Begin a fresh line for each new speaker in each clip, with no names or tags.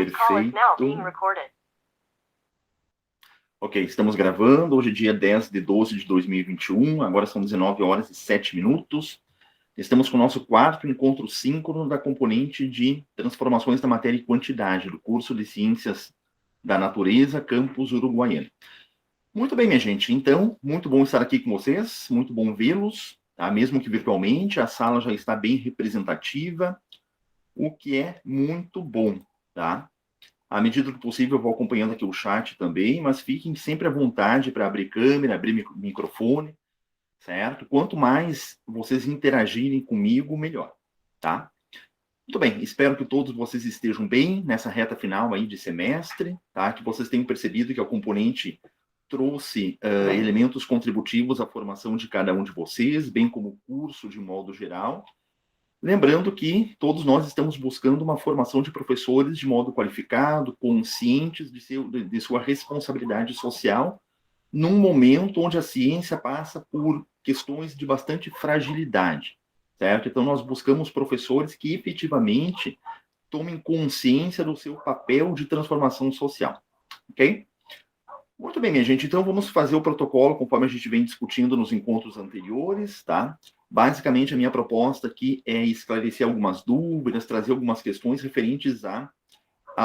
Perfeito. Ok, estamos gravando. Hoje é dia 10 de 12 de 2021. Agora são 19 horas e 7 minutos. Estamos com o nosso quarto encontro síncrono da componente de Transformações da Matéria e Quantidade, do curso de Ciências da Natureza, campus Uruguaiana. Muito bem, minha gente. Então, muito bom estar aqui com vocês. Muito bom vê-los, tá? Mesmo que virtualmente. A sala já está bem representativa, o que é muito bom, tá? À medida do possível, eu vou acompanhando aqui o chat também, mas fiquem sempre à vontade para abrir câmera, abrir microfone, certo? Quanto mais vocês interagirem comigo, melhor, tá? Muito bem, espero que todos vocês estejam bem nessa reta final aí de semestre, tá? Que vocês tenham percebido que a componente trouxe elementos contributivos à formação de cada um de vocês, bem como o curso de modo geral. Lembrando que todos nós estamos buscando uma formação de professores de modo qualificado, conscientes de sua responsabilidade social, num momento onde a ciência passa por questões de bastante fragilidade, certo? Então, nós buscamos professores que efetivamente tomem consciência do seu papel de transformação social, ok? Muito bem, minha gente, então vamos fazer o protocolo conforme a gente vem discutindo nos encontros anteriores, tá? Basicamente, a minha proposta aqui é esclarecer algumas dúvidas, trazer algumas questões referentes à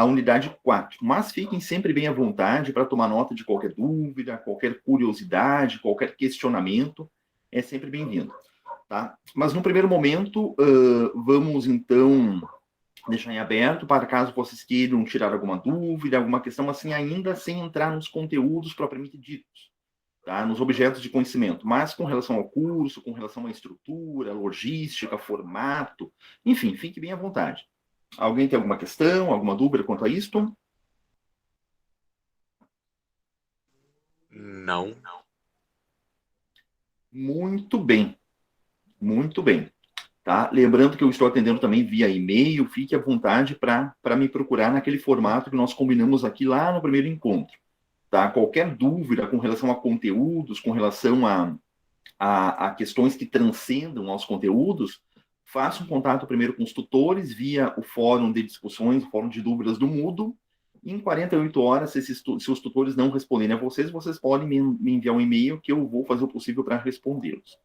unidade 4. Mas fiquem sempre bem à vontade para tomar nota de qualquer dúvida, qualquer curiosidade, qualquer questionamento, é sempre bem-vindo, tá? Mas, no primeiro momento, vamos, então, deixar em aberto para caso vocês queiram tirar alguma dúvida, alguma questão, assim, ainda sem entrar nos conteúdos propriamente ditos, tá? Nos objetos de conhecimento, mas com relação ao curso, com relação à estrutura, logística, formato, enfim, fique bem à vontade. Alguém tem alguma questão, alguma dúvida quanto a isto?
Não.
Muito bem, muito bem. Tá? Lembrando que eu estou atendendo também via e-mail, fique à vontade para me procurar naquele formato que nós combinamos aqui lá no primeiro encontro. Tá? Qualquer dúvida com relação a conteúdos, com relação a questões que transcendam aos conteúdos, faça um contato primeiro com os tutores via o fórum de discussões, o fórum de dúvidas do Moodle. E em 48 horas, se os tutores não responderem a vocês, vocês podem me enviar um e-mail que eu vou fazer o possível para respondê-los.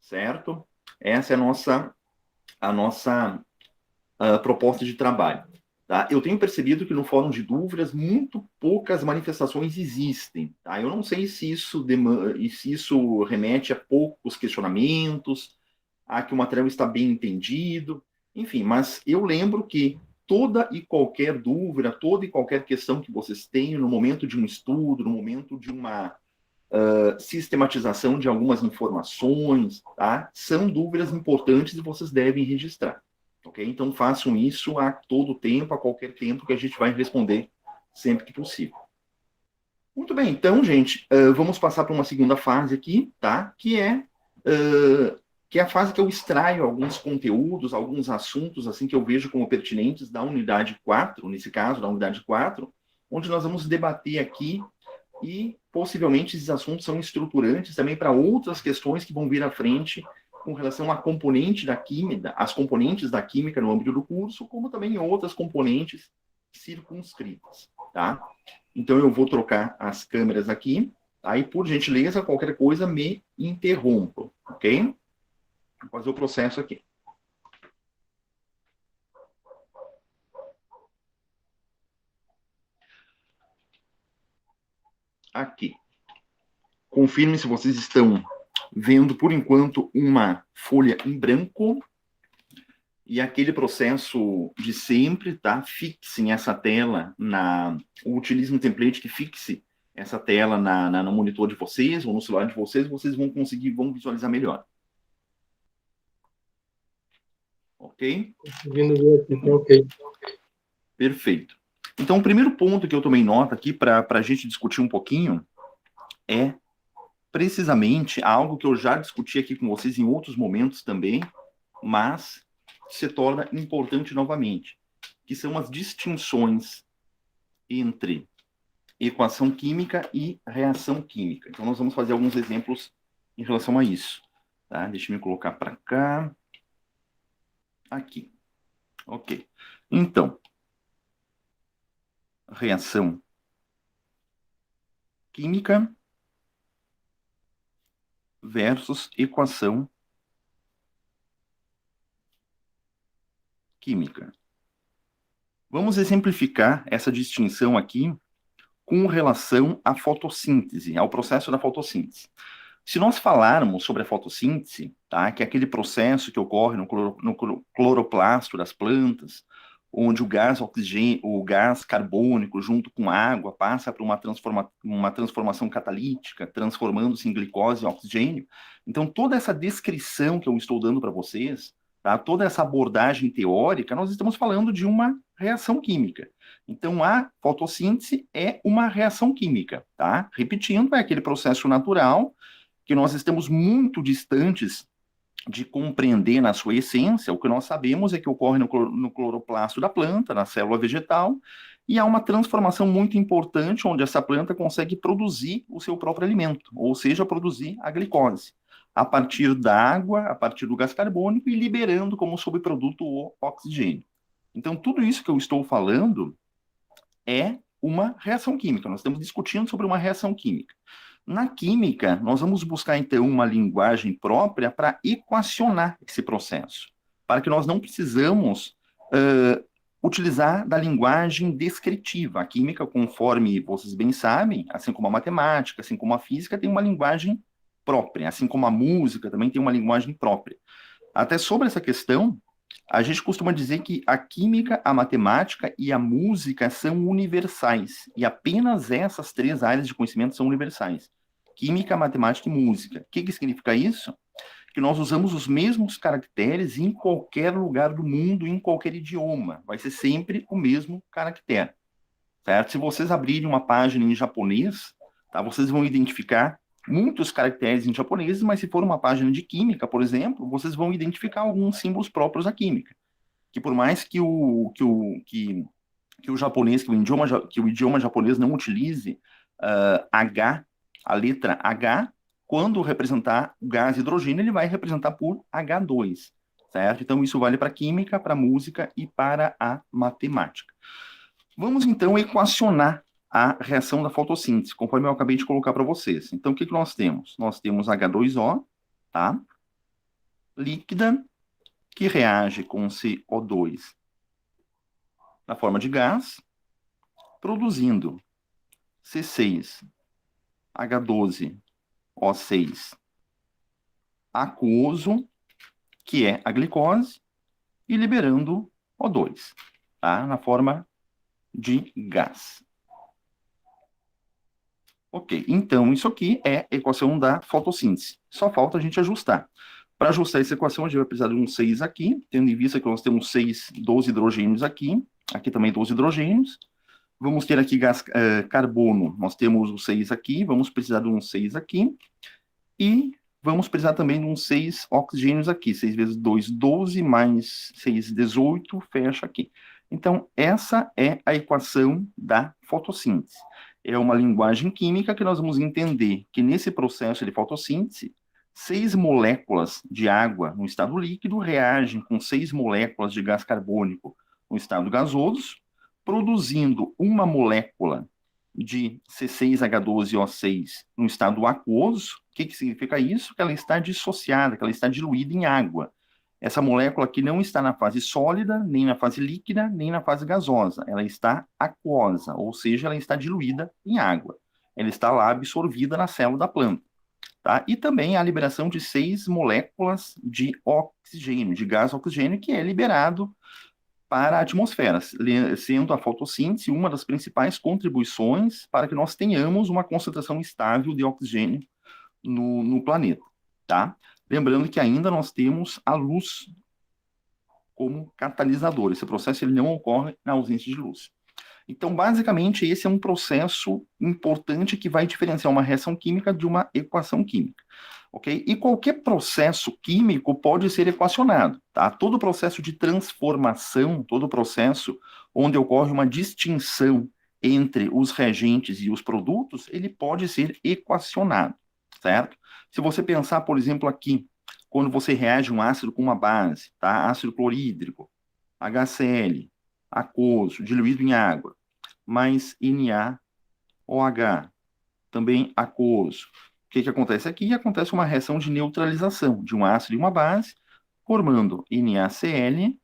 Certo? Essa é a nossa proposta de trabalho. Tá? Eu tenho percebido que no fórum de dúvidas muito poucas manifestações existem. Tá? Eu não sei se isso remete a poucos questionamentos, a que o material está bem entendido, enfim, mas eu lembro que toda e qualquer dúvida, toda e qualquer questão que vocês tenham no momento de um estudo, no momento de uma sistematização de algumas informações, tá? São dúvidas importantes e vocês devem registrar. Ok? Então, façam isso a todo tempo, a qualquer tempo, que a gente vai responder sempre que possível. Muito bem, então, gente, vamos passar para uma segunda fase aqui, tá? Que é a fase que eu extraio alguns conteúdos, alguns assuntos, assim, que eu vejo como pertinentes da unidade 4, nesse caso, da unidade 4, onde nós vamos debater aqui e, possivelmente, esses assuntos são estruturantes também para outras questões que vão vir à frente com relação à componente da química, as componentes da química no âmbito do curso, como também outras componentes circunscritas, tá? Então, eu vou trocar as câmeras aqui, aí, por gentileza, qualquer coisa me interrompa, ok? Vou fazer o processo aqui. Aqui. Confirme se vocês estão vendo, por enquanto, uma folha em branco. E aquele processo de sempre, tá? Fixem essa tela utilize um template que fixe essa tela no monitor de vocês ou no celular de vocês vão visualizar melhor. Ok?
Conseguindo ver aqui, tá ok.
Perfeito. Então, o primeiro ponto que eu tomei nota aqui para a gente discutir um pouquinho é precisamente algo que eu já discuti aqui com vocês em outros momentos também, mas se torna importante novamente, que são as distinções entre equação química e reação química. Então, nós vamos fazer alguns exemplos em relação a isso. Tá? Deixa eu me colocar para cá. Aqui. Ok. Então, reação química versus equação química. Vamos exemplificar essa distinção aqui com relação à fotossíntese, ao processo da fotossíntese. Se nós falarmos sobre a fotossíntese, tá, que é aquele processo que ocorre no cloroplasto das plantas, onde o gás oxigênio, o gás carbônico junto com a água passa por uma transformação catalítica, transformando-se em glicose e oxigênio. Então, toda essa descrição que eu estou dando para vocês, tá, toda essa abordagem teórica, nós estamos falando de uma reação química. Então, a fotossíntese é uma reação química, tá? Repetindo, é aquele processo natural que nós estamos muito distantes de compreender na sua essência. O que nós sabemos é que ocorre no cloroplasto da planta, na célula vegetal, e há uma transformação muito importante onde essa planta consegue produzir o seu próprio alimento, ou seja, produzir a glicose, a partir da água, a partir do gás carbônico e liberando como subproduto o oxigênio. Então, tudo isso que eu estou falando é uma reação química. Nós estamos discutindo sobre uma reação química. Na química, nós vamos buscar, então, uma linguagem própria para equacionar esse processo, para que nós não precisamos utilizar da linguagem descritiva. A química, conforme vocês bem sabem, assim como a matemática, assim como a física, tem uma linguagem própria, assim como a música também tem uma linguagem própria. Até sobre essa questão, a gente costuma dizer que a química, a matemática e a música são universais, e apenas essas três áreas de conhecimento são universais. Química, matemática e música. O que significa isso? Que nós usamos os mesmos caracteres em qualquer lugar do mundo, em qualquer idioma. Vai ser sempre o mesmo caractere, certo? Se vocês abrirem uma página em japonês, tá, vocês vão identificar muitos caracteres em japonês, mas se for uma página de química, por exemplo, vocês vão identificar alguns símbolos próprios da química. Que por mais que o japonês, que o idioma japonês não utilize H, a letra H, quando representar o gás hidrogênio, ele vai representar por H2, certo? Então isso vale para a química, para a música e para a matemática. Vamos então equacionar a reação da fotossíntese, conforme eu acabei de colocar para vocês. Então, o que nós temos? Nós temos H2O, tá? Líquida, que reage com CO2 na forma de gás, produzindo C6H12O6 aquoso, que é a glicose, e liberando O2, tá? Na forma de gás. Ok, então isso aqui é a equação da fotossíntese. Só falta a gente ajustar. Para ajustar essa equação, a gente vai precisar de um 6 aqui, tendo em vista que nós temos 12 hidrogênios aqui também 12 hidrogênios. Vamos ter aqui gás carbono, nós temos o 6 aqui, vamos precisar de um 6 aqui, e vamos precisar também de um 6 oxigênios aqui, 6 vezes 2, 12, mais 6, 18, fecha aqui. Então, essa é a equação da fotossíntese. É uma linguagem química que nós vamos entender que nesse processo de fotossíntese, 6 moléculas de água no estado líquido reagem com 6 moléculas de gás carbônico no estado gasoso, produzindo uma molécula de C6H12O6 no estado aquoso. O que significa isso? Que ela está dissociada, que ela está diluída em água. Essa molécula aqui não está na fase sólida, nem na fase líquida, nem na fase gasosa. Ela está aquosa, ou seja, ela está diluída em água. Ela está lá absorvida na célula da planta. Tá? E também a liberação de 6 moléculas de oxigênio, de gás oxigênio, que é liberado para a atmosfera, sendo a fotossíntese uma das principais contribuições para que nós tenhamos uma concentração estável de oxigênio no planeta. Tá? Lembrando que ainda nós temos a luz como catalisador. Esse processo ele não ocorre na ausência de luz. Então, basicamente, esse é um processo importante que vai diferenciar uma reação química de uma equação química. Okay? E qualquer processo químico pode ser equacionado. Tá? Todo processo de transformação, todo processo onde ocorre uma distinção entre os reagentes e os produtos, ele pode ser equacionado, certo? Se você pensar, por exemplo, aqui, quando você reage um ácido com uma base, tá? Ácido clorídrico, HCl, aquoso, diluído em água. mais NaOH, também aquoso. O que acontece aqui? Acontece uma reação de neutralização de um ácido e uma base, formando NaCl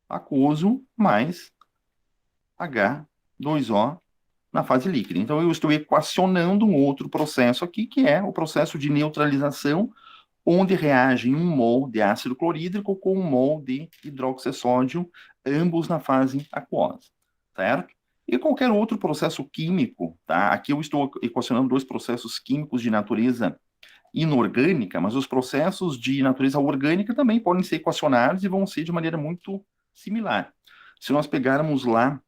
aquoso mais H2O na fase líquida. Então, eu estou equacionando um outro processo aqui, que é o processo de neutralização, onde reagem 1 mol de ácido clorídrico com 1 mol de hidroxissódio, ambos na fase aquosa, certo? E qualquer outro processo químico, tá? Aqui eu estou equacionando dois processos químicos de natureza inorgânica, mas os processos de natureza orgânica também podem ser equacionados e vão ser de maneira muito similar. Se nós pegarmos lá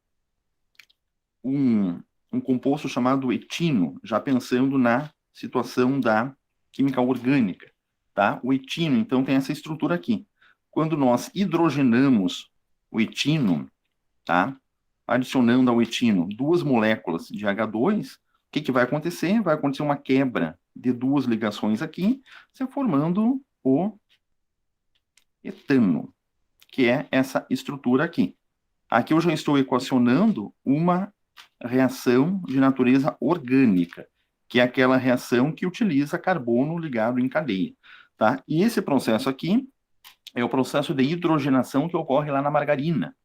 um composto chamado etino, já pensando na situação da química orgânica, tá? O etino, então, tem essa estrutura aqui. Quando nós hidrogenamos o etino, tá? Adicionando ao etino duas moléculas de H2, o que vai acontecer? Vai acontecer uma quebra de duas ligações aqui, se formando o etano, que é essa estrutura aqui. Aqui eu já estou equacionando uma reação de natureza orgânica, que é aquela reação que utiliza carbono ligado em cadeia, tá? E esse processo aqui é o processo de hidrogenação que ocorre lá na margarina,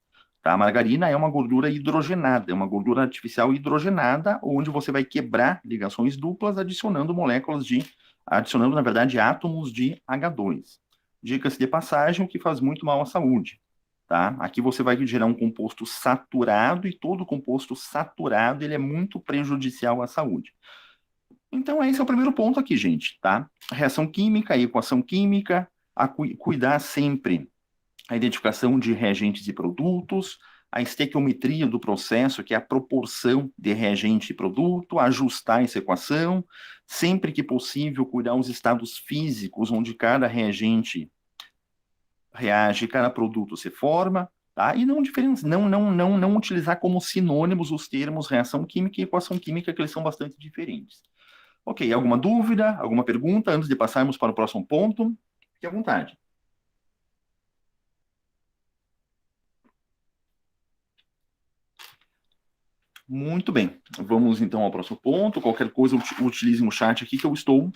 tá? A margarina é uma gordura hidrogenada, é uma gordura artificial hidrogenada, onde você vai quebrar ligações duplas, adicionando na verdade, átomos de H2. Dicas de passagem, o que faz muito mal à saúde. Tá? Aqui você vai gerar um composto saturado, e todo composto saturado ele é muito prejudicial à saúde. Então, esse é o primeiro ponto aqui, gente, tá? A reação química, a equação química, cuidar sempre a identificação de reagentes e produtos, a estequiometria do processo, que é a proporção de reagente e produto, ajustar essa equação, sempre que possível, cuidar os estados físicos, onde cada reagente reage, cada produto se forma, tá? E não utilizar como sinônimos os termos reação química e equação química, que eles são bastante diferentes. Ok, alguma dúvida, alguma pergunta antes de passarmos para o próximo ponto? Fique à vontade. Muito bem, vamos então ao próximo ponto. Qualquer coisa, utilize o chat aqui que eu estou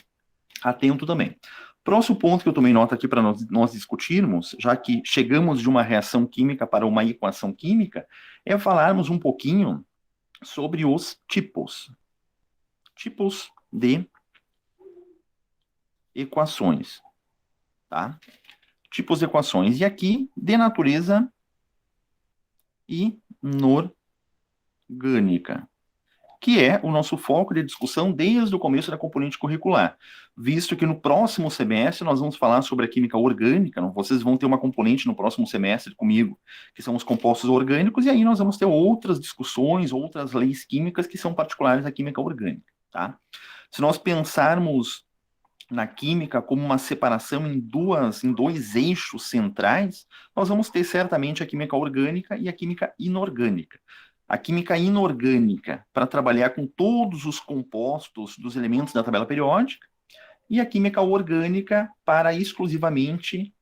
atento também. Próximo ponto que eu tomei nota aqui para nós discutirmos, já que chegamos de uma reação química para uma equação química, é falarmos um pouquinho sobre os tipos. Tipos de equações, tá? Tipos de equações. E aqui, de natureza inorgânica, que é o nosso foco de discussão desde o começo da componente curricular, visto que no próximo semestre nós vamos falar sobre a química orgânica, vocês vão ter uma componente no próximo semestre comigo, que são os compostos orgânicos, e aí nós vamos ter outras discussões, outras leis químicas que são particulares da química orgânica, tá? Se nós pensarmos na química como uma separação em dois eixos centrais, nós vamos ter certamente a química orgânica e a química inorgânica. A química inorgânica para trabalhar com todos os compostos dos elementos da tabela periódica, e a química orgânica para exclusivamente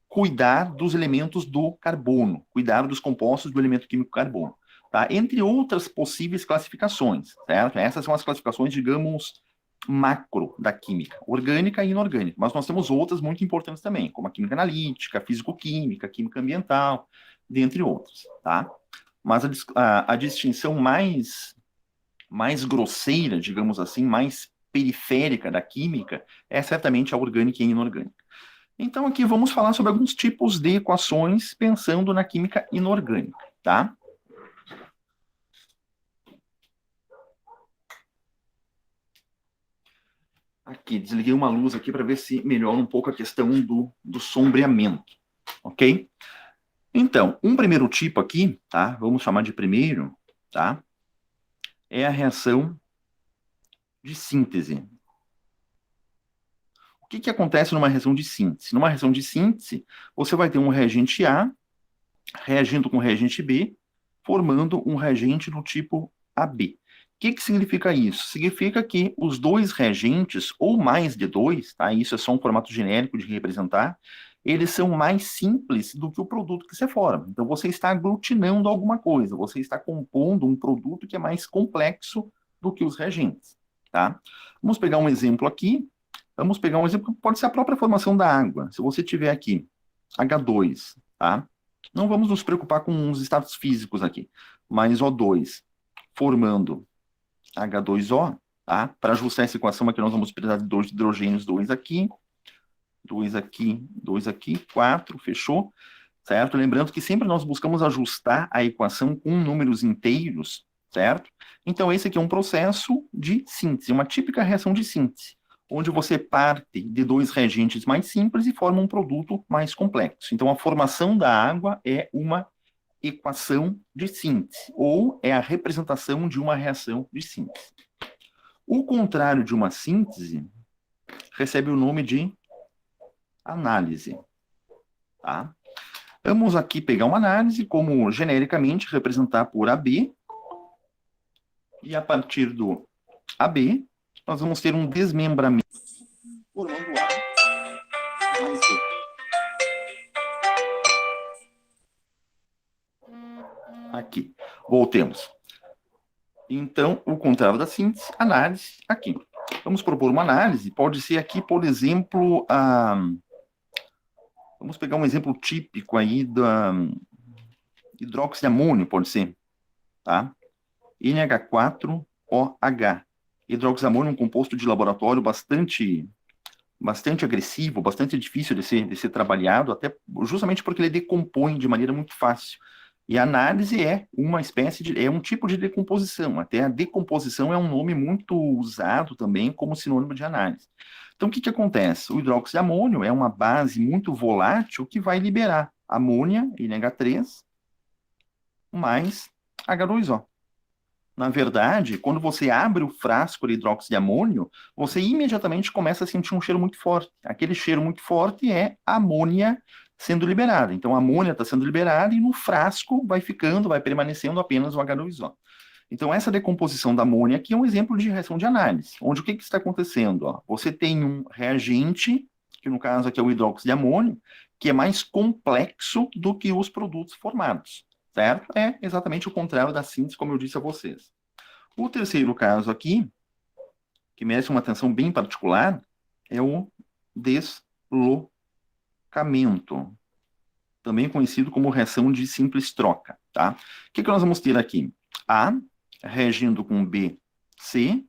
cuidar dos elementos do carbono, cuidar dos compostos do elemento químico carbono, tá? Entre outras possíveis classificações, certo? Essas são as classificações, digamos, macro da química, orgânica e inorgânica, mas nós temos outras muito importantes também, como a química analítica, físico-química, química ambiental, dentre outras, tá? Mas a distinção mais grosseira, digamos assim, mais periférica da química é certamente a orgânica e a inorgânica. Então aqui vamos falar sobre alguns tipos de equações pensando na química inorgânica, tá? Aqui, desliguei uma luz aqui para ver se melhora um pouco a questão do sombreamento, ok? Então, um primeiro tipo aqui, tá? Vamos chamar de primeiro, tá? É a reação de síntese. O que acontece numa reação de síntese? Numa reação de síntese, você vai ter um reagente A reagindo com o reagente B, formando um reagente do tipo AB. O que significa isso? Significa que os dois reagentes, ou mais de dois, tá? Isso é só um formato genérico de representar, eles são mais simples do que o produto que você forma. Então, você está aglutinando alguma coisa, você está compondo um produto que é mais complexo do que os reagentes, tá? Vamos pegar um exemplo aqui. Vamos pegar um exemplo que pode ser a própria formação da água. Se você tiver aqui H2, tá? Não vamos nos preocupar com os estados físicos aqui, mas O2 formando H2O, tá? Para ajustar essa equação aqui, nós vamos precisar de dois hidrogênios, dois aqui, 4, fechou? Certo? Lembrando que sempre nós buscamos ajustar a equação com números inteiros, certo? Então, esse aqui é um processo de síntese, uma típica reação de síntese, onde você parte de dois reagentes mais simples e forma um produto mais complexo. Então, a formação da água é uma equação de síntese, ou é a representação de uma reação de síntese. O contrário de uma síntese recebe o nome de análise, tá? Vamos aqui pegar uma análise, como genericamente representar por AB, e a partir do AB, nós vamos ter um desmembramento formando A mais B. Aqui, voltemos. Então, o contrário da síntese, análise, aqui. Vamos propor uma análise, pode ser aqui, por exemplo, vamos pegar um exemplo típico aí da hidróxido de amônio, pode ser, tá? NH4OH. Hidróxido de amônio é um composto de laboratório bastante agressivo, bastante difícil de ser trabalhado, até justamente porque ele decompõe de maneira muito fácil. E a análise é uma espécie é um tipo de decomposição. Até a decomposição é um nome muito usado também como sinônimo de análise. Então, o que acontece? O hidróxido de amônio é uma base muito volátil que vai liberar amônia, NH3, mais H2O. Na verdade, quando você abre o frasco de hidróxido de amônio, você imediatamente começa a sentir um cheiro muito forte. Aquele cheiro muito forte é amônia sendo liberada. Então, a amônia está sendo liberada e no frasco vai permanecendo apenas o H2O. Então, essa decomposição da amônia aqui é um exemplo de reação de análise, onde o que está acontecendo? Ó? Você tem um reagente, que no caso aqui é o hidróxido de amônio, que é mais complexo do que os produtos formados. Certo? É exatamente o contrário da síntese, como eu disse a vocês. O terceiro caso aqui, que merece uma atenção bem particular, é o deslocamento, também conhecido como reação de simples troca. Tá? O que nós vamos ter aqui? A reagindo com B, C,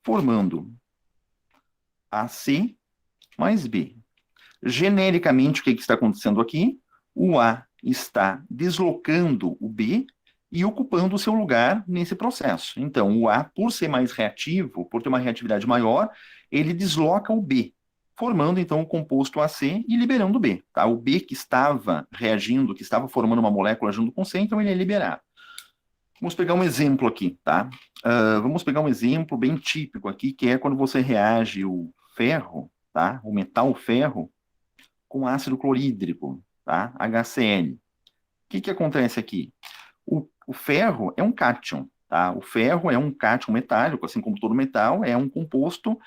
formando AC mais B. Genericamente, o que está acontecendo aqui? O A está deslocando o B e ocupando o seu lugar nesse processo. Então, o A, por ser mais reativo, por ter uma reatividade maior, ele desloca o B, formando, então, o composto AC e liberando o B. Tá? O B que estava reagindo, que estava formando uma molécula junto com C, então ele é liberado. Vamos pegar um exemplo aqui, tá? Vamos pegar um exemplo bem típico aqui, que é quando você reage o ferro, tá? O metal ferro, com ácido clorídrico, tá? HCl. O que acontece aqui? O ferro é um cátion, tá? O ferro é um cátion metálico, assim como todo metal, é um composto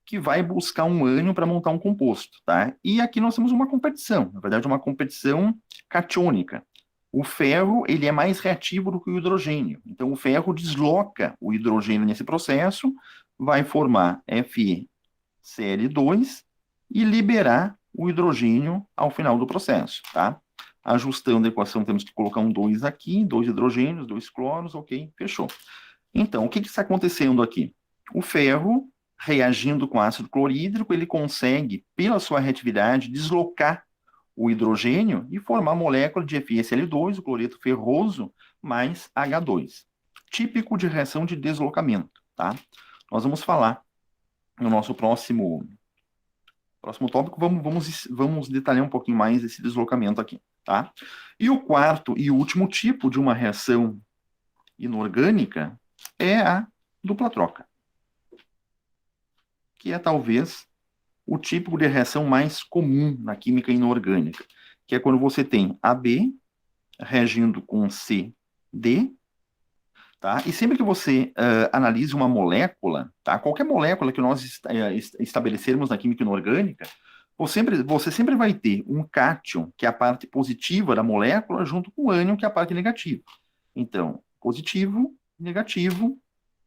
que vai buscar um ânion para montar um composto, tá? E aqui nós temos uma competição, na verdade uma competição catiônica. O ferro, ele é mais reativo do que o hidrogênio. Então o ferro desloca o hidrogênio nesse processo, vai formar FeCl2 e liberar o hidrogênio ao final do processo, tá? Ajustando a equação, temos que colocar um 2 aqui, 2 hidrogênios, 2 cloros, ok, fechou. Então, o que está acontecendo aqui? O ferro, reagindo com ácido clorídrico, ele consegue, pela sua reatividade, deslocar o hidrogênio e formar a molécula de FeSL2, o cloreto ferroso, mais H2. Típico de reação de deslocamento, tá? Nós vamos falar no nosso próximo tópico, vamos detalhar um pouquinho mais esse deslocamento aqui, tá? E o quarto e último tipo de uma reação inorgânica é a dupla troca, que é talvez o tipo de reação mais comum na química inorgânica, que é quando você tem AB reagindo com CD, tá? E sempre que você analise uma molécula, tá? Qualquer molécula que nós estabelecermos na química inorgânica, você sempre vai ter um cátion, que é a parte positiva da molécula, junto com o ânion, que é a parte negativa. Então, positivo, negativo,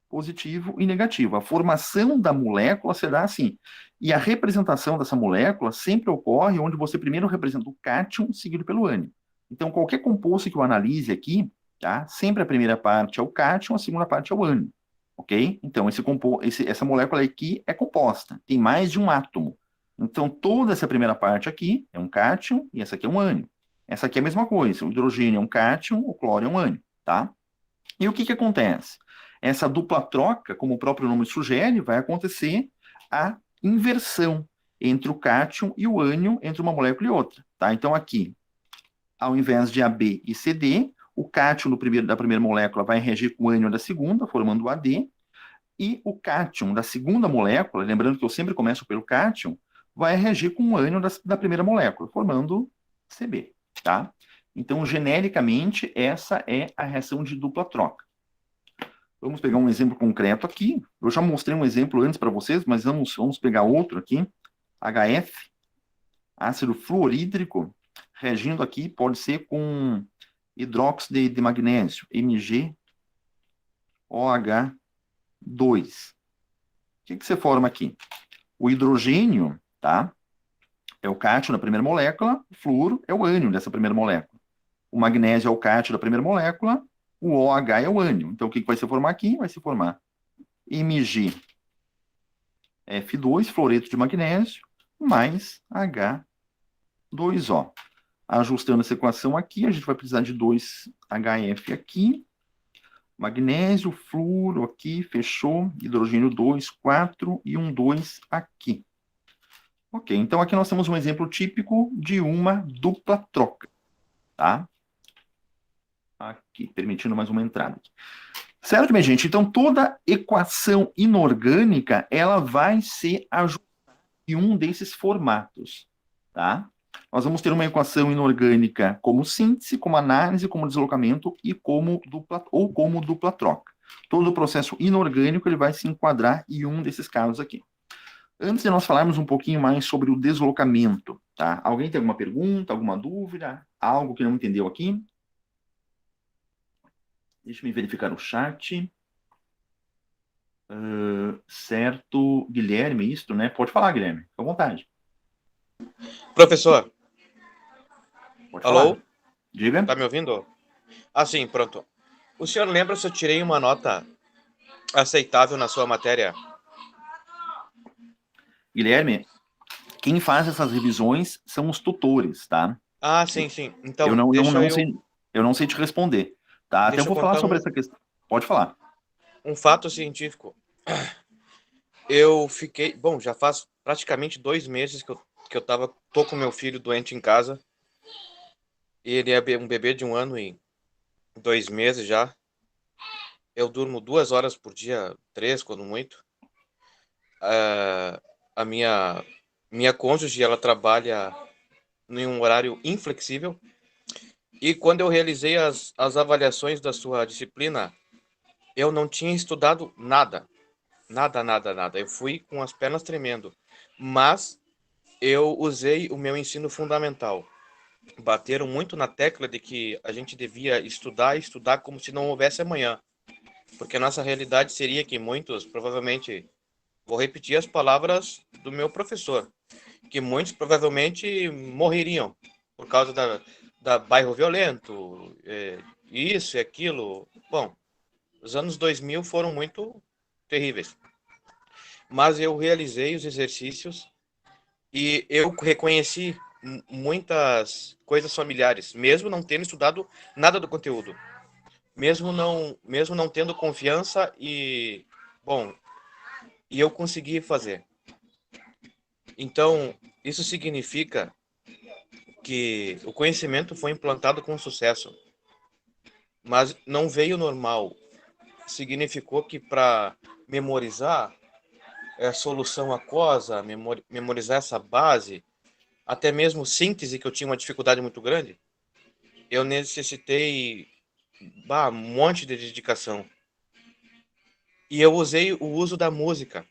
positivo e negativo. A formação da molécula será assim. E a representação dessa molécula sempre ocorre onde você primeiro representa o cátion, seguido pelo ânion. Então, qualquer composto que eu analise aqui, tá? Sempre a primeira parte é o cátion, a segunda parte é o ânion. Ok? Então, essa molécula aqui é composta, tem mais de um átomo. Então, toda essa primeira parte aqui é um cátion e essa aqui é um ânion. Essa aqui é a mesma coisa, o hidrogênio é um cátion, o cloro é um ânion, tá? E o que que acontece? Essa dupla troca, como o próprio nome sugere, vai acontecer a inversão entre o cátion e o ânion, entre uma molécula e outra, tá? Então, aqui, ao invés de AB e CD, o cátion da primeira molécula vai reagir com o ânion da segunda, formando o AD, e o cátion da segunda molécula, lembrando que eu sempre começo pelo cátion, vai reagir com o ânion da primeira molécula, formando CB, tá? Então, genericamente, essa é a reação de dupla troca. Vamos pegar um exemplo concreto aqui. Eu já mostrei um exemplo antes para vocês, mas vamos pegar outro aqui. HF, ácido fluorídrico, reagindo aqui, pode ser com hidróxido de magnésio, MgOH2. O que você forma aqui? O hidrogênio, tá? É o cátion da primeira molécula, o fluoro é o ânion dessa primeira molécula. O magnésio é o cátion da primeira molécula, o OH é o ânion. Então, o que vai se formar aqui? Vai se formar MgF2, fluoreto de magnésio, mais H2O. Ajustando essa equação aqui, a gente vai precisar de 2HF aqui, magnésio, fluoro aqui, fechou, hidrogênio 2, 4 e um 2 aqui. Ok, então aqui nós temos um exemplo típico de uma dupla troca, tá? Aqui, permitindo mais uma entrada. Certo, minha gente? Então, toda equação inorgânica, ela vai ser ajustada em um desses formatos, tá? Nós vamos ter uma equação inorgânica como síntese, como análise, como deslocamento e como dupla troca. Todo o processo inorgânico ele vai se enquadrar em um desses casos aqui. Antes de nós falarmos um pouquinho mais sobre o deslocamento, tá? Alguém tem alguma pergunta, alguma dúvida? Algo que não entendeu aqui? Deixa eu verificar o chat. Certo, Guilherme, isso, né? Pode falar, Guilherme, fica à vontade.
Professor,
Pode
alô?
falar. Diga.
Tá me ouvindo? Ah, sim, pronto. O senhor lembra se eu tirei uma nota aceitável na sua matéria?
Guilherme, quem faz essas revisões são os tutores, tá?
Ah, sim, sim.
Eu
Então,
não,
deixa
eu não sei te responder, tá? Até eu
deixa eu
vou falar
contar
sobre essa questão. Pode falar.
um fato científico. Eu fiquei... Bom, já faz praticamente 2 meses tô com meu filho doente em casa. Ele é um bebê de 1 ano e 2 meses já. Eu durmo 2 horas por dia, 3, quando muito. A minha cônjuge, ela trabalha em um horário inflexível. E quando eu realizei as avaliações da sua disciplina, eu não tinha estudado nada. Nada, nada, nada. Eu fui com as pernas tremendo. Mas eu usei o meu ensino fundamental. Bateram muito na tecla de que a gente devia estudar e estudar como se não houvesse amanhã. Porque a nossa realidade seria que muitos, provavelmente, vou repetir as palavras do meu professor, que muitos provavelmente morreriam por causa da bairro violento, isso e aquilo. Bom, os anos 2000 foram muito terríveis. Mas eu realizei os exercícios e eu reconheci muitas coisas familiares, mesmo não tendo estudado nada do conteúdo. Mesmo não tendo confiança bom, e eu consegui fazer. Então, isso significa que o conhecimento foi implantado com sucesso, mas não veio normal. Significou que para memorizar a solução aquosa, memorizar essa base, até mesmo síntese, que eu tinha uma dificuldade muito grande, eu necessitei um monte de dedicação. E eu usei o uso da música.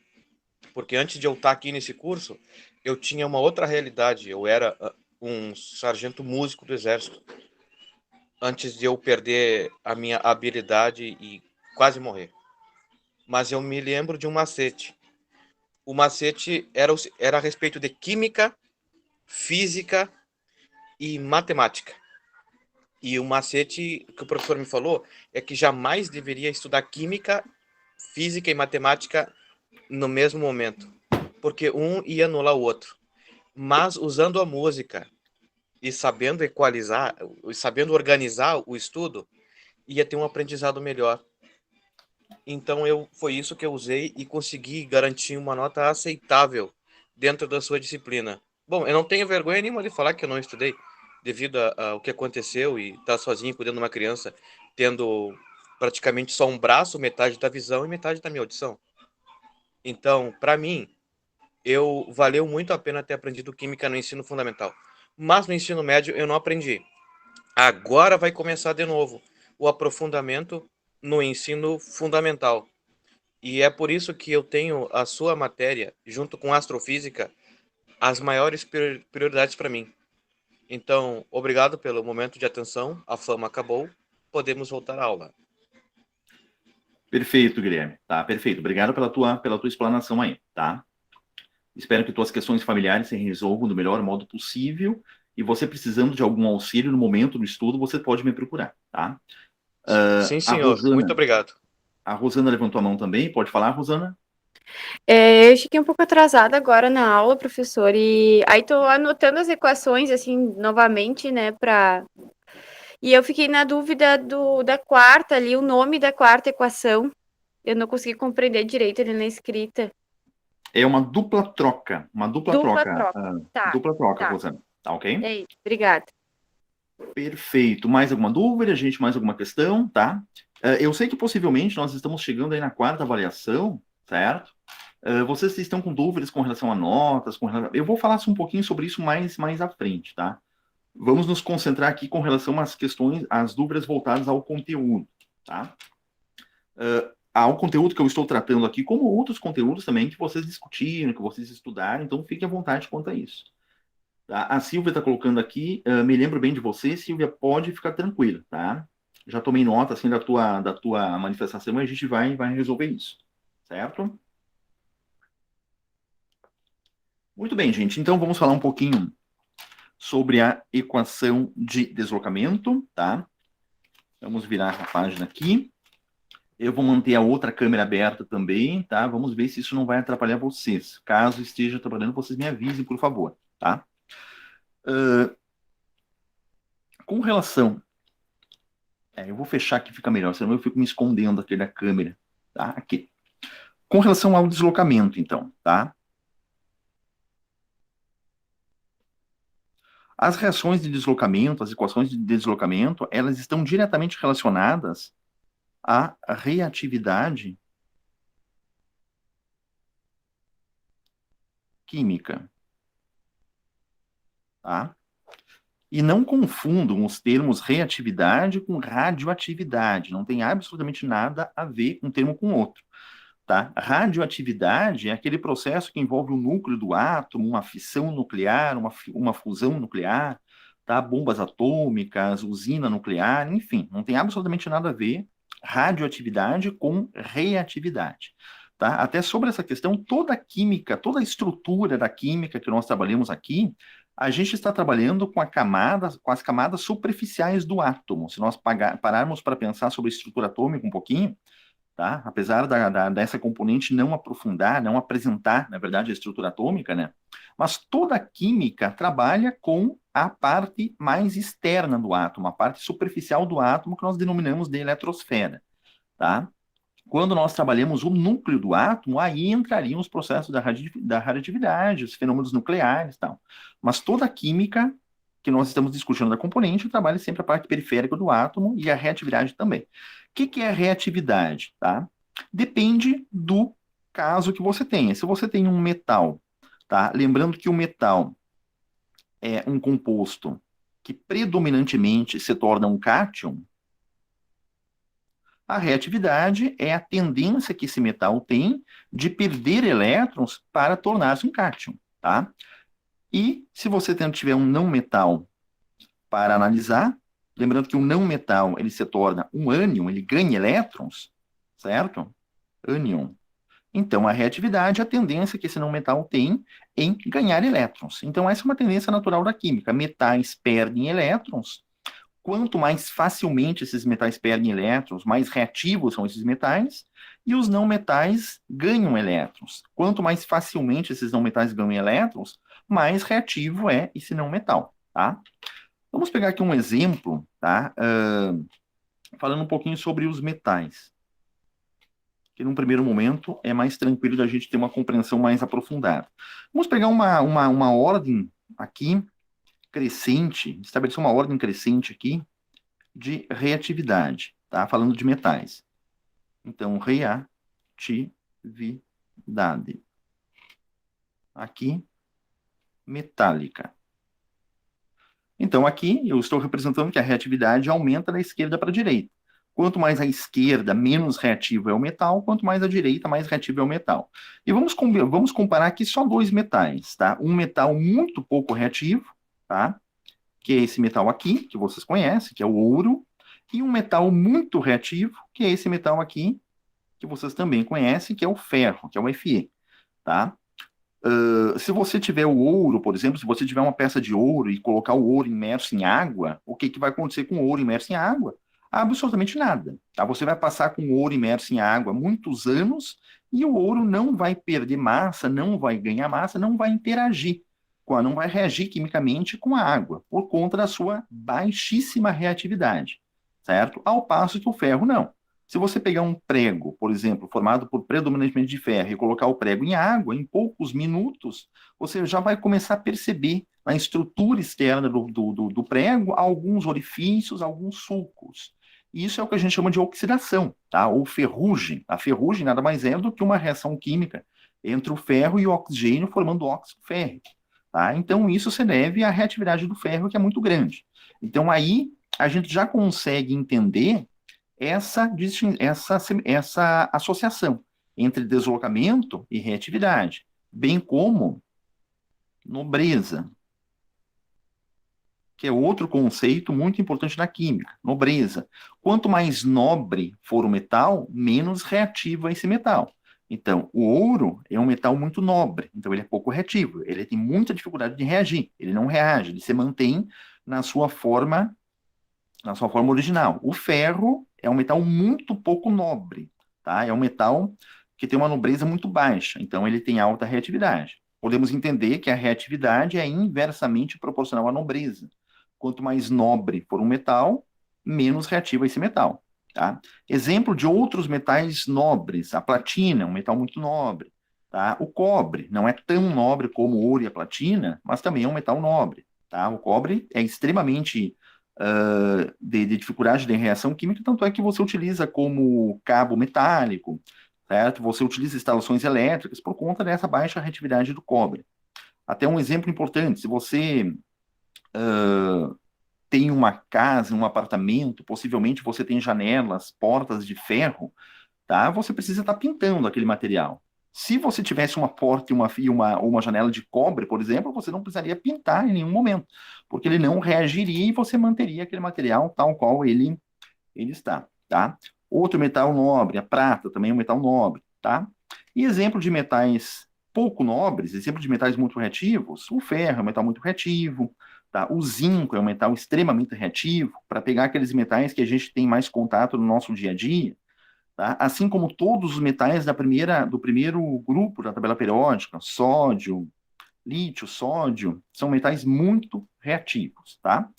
Porque antes de eu estar aqui nesse curso, eu tinha uma outra realidade. Eu era um sargento músico do Exército, antes de eu perder a minha habilidade e quase morrer. Mas eu me lembro de um macete. O macete era a respeito de química, física e matemática. E o macete que o professor me falou é que jamais deveria estudar química, física e matemática no mesmo momento, porque um ia anular o outro. Mas usando a música e sabendo equalizar, sabendo organizar o estudo, ia ter um aprendizado melhor. Então foi isso que eu usei e consegui garantir uma nota aceitável dentro da sua disciplina. Bom, eu não tenho vergonha nenhuma de falar que eu não estudei, devido ao que aconteceu e estar sozinho cuidando de uma criança, tendo praticamente só um braço, metade da visão e metade da minha audição. Então, para mim, valeu muito a pena ter aprendido química no ensino fundamental. Mas no ensino médio eu não aprendi. Agora vai começar de novo o aprofundamento no ensino fundamental. E é por isso que eu tenho a sua matéria, junto com astrofísica, as maiores prioridades para mim. Então, obrigado pelo momento de atenção. A fama acabou. Podemos voltar à aula.
Perfeito, Guilherme. Tá, perfeito. Obrigado pela tua explanação aí, tá? Espero que tuas questões familiares se resolvam do melhor modo possível e você precisando de algum auxílio no momento do estudo, você pode me procurar, tá?
Sim,
A
senhor. Muito
Rosana,
obrigado.
a Rosana levantou a mão também. Pode falar, Rosana?
Eu cheguei um pouco atrasada agora na aula, professor, e aí tô anotando as equações, assim, novamente, né, E eu fiquei na dúvida da quarta ali, o nome da quarta equação. Eu não consegui compreender direito ali na escrita.
É uma dupla troca. Uma dupla
Dupla
troca.
troca. Tá,
Dupla troca,
tá.
Rosana. Tá ok?
É isso, obrigada.
Perfeito. Mais alguma dúvida, gente? Mais alguma questão? Tá? Eu sei que possivelmente nós estamos chegando aí na quarta avaliação, certo? Vocês estão com dúvidas com relação a notas? Eu vou falar um pouquinho sobre isso mais à frente, tá? Vamos nos concentrar aqui com relação às questões, às dúvidas voltadas ao conteúdo, tá? Ao conteúdo que eu estou tratando aqui, como outros conteúdos também que vocês discutiram, que vocês estudaram, então fiquem à vontade quanto a isso. Tá? A Silvia está colocando aqui, me lembro bem de você, Silvia, pode ficar tranquila, tá? Já tomei nota, assim, da tua manifestação e a gente vai resolver isso, certo? Muito bem, gente, então vamos falar um pouquinho sobre a equação de deslocamento, tá? Vamos virar a página aqui. Eu vou manter a outra câmera aberta também, tá? Vamos ver se isso não vai atrapalhar vocês. Caso esteja atrapalhando, vocês me avisem, por favor, tá? Com relação... eu vou fechar aqui, fica melhor, senão eu fico me escondendo aqui da câmera, tá? Aqui. Com relação ao deslocamento, então, tá? As reações de deslocamento, as equações de deslocamento, elas estão diretamente relacionadas à reatividade química, tá? E não confundam os termos reatividade com radioatividade. Não tem absolutamente nada a ver um termo com o outro. Tá? Radioatividade é aquele processo que envolve o núcleo do átomo, uma fissão nuclear, uma fusão nuclear, tá? Bombas atômicas, usina nuclear, enfim, não tem absolutamente nada a ver radioatividade com reatividade. Tá? Até sobre essa questão, toda a química, toda a estrutura da química que nós trabalhamos aqui, a gente está trabalhando com as camadas superficiais do átomo. Se nós pararmos para pensar sobre a estrutura atômica um pouquinho, tá? Apesar dessa componente não aprofundar, não apresentar, na verdade, a estrutura atômica, né? Mas toda a química trabalha com a parte mais externa do átomo, a parte superficial do átomo, que nós denominamos de eletrosfera, tá? Quando nós trabalhamos o núcleo do átomo, aí entrariam os processos da radioatividade, os fenômenos nucleares e tal. Mas toda a química que nós estamos discutindo da componente trabalha sempre a parte periférica do átomo e a reatividade também. O que é a reatividade? Tá? Depende do caso que você tenha. Se você tem um metal, tá? Lembrando que o metal é um composto que predominantemente se torna um cátion, A reatividade é a tendência que esse metal tem de perder elétrons para tornar-se um cátion, tá? E se você tiver um não metal para analisar, lembrando que o não metal ele se torna um ânion, ele ganha elétrons, certo? Ânion. Então, a reatividade é a tendência que esse não metal tem em ganhar elétrons. Então, essa é uma tendência natural da química. Metais perdem elétrons. Quanto mais facilmente esses metais perdem elétrons, mais reativos são esses metais, e os não metais ganham elétrons. Quanto mais facilmente esses não metais ganham elétrons, mais reativo é esse não metal, tá? Vamos pegar aqui um exemplo, tá? Falando um pouquinho sobre os metais, que num primeiro momento é mais tranquilo da gente ter uma compreensão mais aprofundada. Vamos pegar uma ordem aqui crescente, estabelecer uma ordem crescente aqui de reatividade, tá? Falando de metais. Então, reatividade. Aqui, metálica. Então, aqui eu estou representando que a reatividade aumenta da esquerda para a direita. Quanto mais à esquerda, menos reativo é o metal, quanto mais à direita, mais reativo é o metal. E vamos comparar aqui só dois metais, tá? Um metal muito pouco reativo, tá? Que é esse metal aqui, que vocês conhecem, que é o ouro, e um metal muito reativo, que é esse metal aqui, que vocês também conhecem, que é o ferro, que é o Fe, tá? Se você tiver o ouro, por exemplo, se você tiver uma peça de ouro e colocar o ouro imerso em água, o que vai acontecer com o ouro imerso em água? Absolutamente nada, tá? Você vai passar com o ouro imerso em água muitos anos e o ouro não vai perder massa, não vai ganhar massa, não vai interagir, não vai reagir quimicamente com a água, por conta da sua baixíssima reatividade, certo? Ao passo que o ferro não. Se você pegar um prego, por exemplo, formado por predominantemente de ferro, e colocar o prego em água, em poucos minutos, você já vai começar a perceber na estrutura externa do prego alguns orifícios, alguns sulcos. Isso é o que a gente chama de oxidação, tá? Ou ferrugem. A ferrugem nada mais é do que uma reação química entre o ferro e o oxigênio, formando óxido férrico. Tá? Então, isso se deve à reatividade do ferro, que é muito grande. Então, aí a gente já consegue entender essa associação entre deslocamento e reatividade, bem como nobreza, que é outro conceito muito importante na química, nobreza. Quanto mais nobre for o metal, menos reativo é esse metal. Então, o ouro é um metal muito nobre, então ele é pouco reativo, ele tem muita dificuldade de reagir, ele não reage, ele se mantém na sua forma original. O ferro é um metal muito pouco nobre, tá? É um metal que tem uma nobreza muito baixa, então ele tem alta reatividade. Podemos entender que a reatividade é inversamente proporcional à nobreza. Quanto mais nobre for um metal, menos reativo é esse metal, tá? Exemplo de outros metais nobres, a platina, um metal muito nobre, tá? O cobre não é tão nobre como o ouro e a platina, mas também é um metal nobre, tá? O cobre é extremamente de dificuldade de reação química, tanto é que você utiliza como cabo metálico, certo? Você utiliza instalações elétricas por conta dessa baixa reatividade do cobre. Até um exemplo importante, se você tem uma casa, um apartamento, possivelmente você tem janelas, portas de ferro, tá? Você precisa estar pintando aquele material. Se você tivesse uma porta e uma janela de cobre, por exemplo, você não precisaria pintar em nenhum momento, porque ele não reagiria e você manteria aquele material tal qual ele está, tá? Outro metal nobre, a prata, também é um metal nobre, tá? E exemplo de metais pouco nobres, exemplo de metais muito reativos, o ferro é um metal muito reativo, tá? O zinco é um metal extremamente reativo, para pegar aqueles metais que a gente tem mais contato no nosso dia a dia, tá? Assim como todos os metais do primeiro grupo da tabela periódica, sódio, lítio, sódio, são metais muito reativos, tá?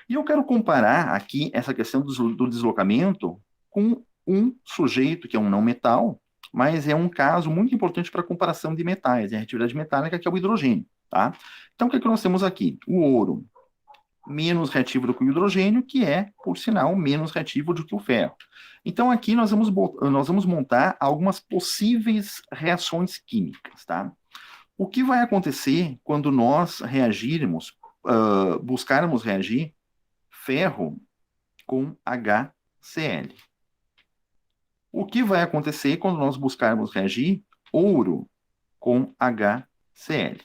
E eu quero comparar aqui essa questão do deslocamento com um sujeito que é um não metal, mas é um caso muito importante para a comparação de metais, a reatividade metálica, que é o hidrogênio, tá? Então, o que nós temos aqui? O ouro, menos reativo do que o hidrogênio, que é, por sinal, menos reativo do que o ferro. Então, aqui nós vamos montar algumas possíveis reações químicas, tá? O que vai acontecer quando nós buscarmos reagir ferro com HCl? O que vai acontecer quando nós buscarmos reagir ouro com HCl?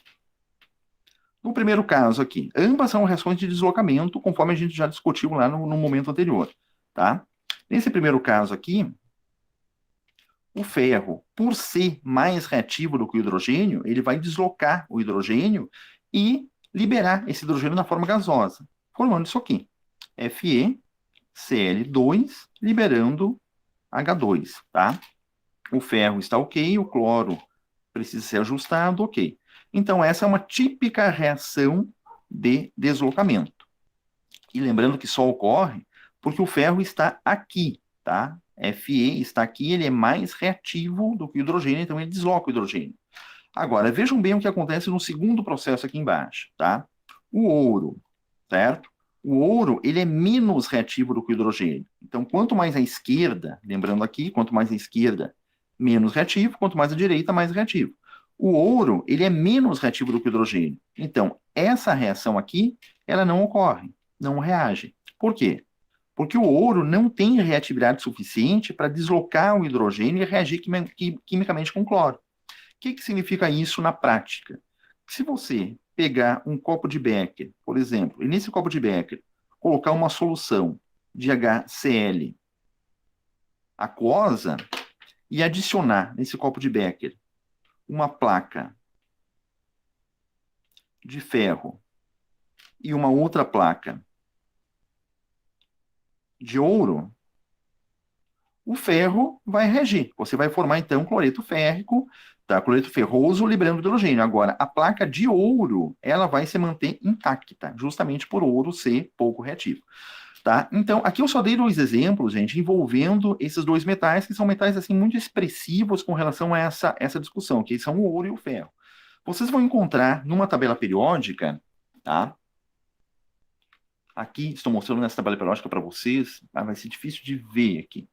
No primeiro caso aqui, ambas são reações de deslocamento, conforme a gente já discutiu lá no momento anterior, tá? Nesse primeiro caso aqui, o ferro, por ser mais reativo do que o hidrogênio, ele vai deslocar o hidrogênio e liberar esse hidrogênio na forma gasosa, formando isso aqui, FeCl2, liberando H2, tá? O ferro está ok, o cloro precisa ser ajustado, ok. Então, essa é uma típica reação de deslocamento. E lembrando que só ocorre porque o ferro está aqui, tá? Fe está aqui, ele é mais reativo do que o hidrogênio, então ele desloca o hidrogênio. Agora, vejam bem o que acontece no segundo processo aqui embaixo, tá? O ouro, certo? O ouro, ele é menos reativo do que o hidrogênio. Então, quanto mais à esquerda, lembrando aqui, quanto mais à esquerda, menos reativo, quanto mais à direita, mais reativo. O ouro, ele é menos reativo do que o hidrogênio. Então, essa reação aqui, ela não ocorre, não reage. Por quê? Porque o ouro não tem reatividade suficiente para deslocar o hidrogênio e reagir quimicamente com o cloro. O que significa isso na prática? Se você pegar um copo de Becker, por exemplo, e nesse copo de Becker colocar uma solução de HCl aquosa e adicionar nesse copo de Becker uma placa de ferro e uma outra placa de ouro, o ferro vai reagir. Você vai formar, então, cloreto férrico, tá? Cloreto ferroso liberando hidrogênio. Agora, a placa de ouro, ela vai se manter intacta, justamente por ouro ser pouco reativo. Tá? Então, aqui eu só dei 2 exemplos, gente, envolvendo esses 2 metais, que são metais, assim, muito expressivos com relação a essa discussão, que são o ouro e o ferro. Vocês vão encontrar numa tabela periódica, tá? Aqui, estou mostrando nessa tabela periódica para vocês, vai ser difícil de ver aqui.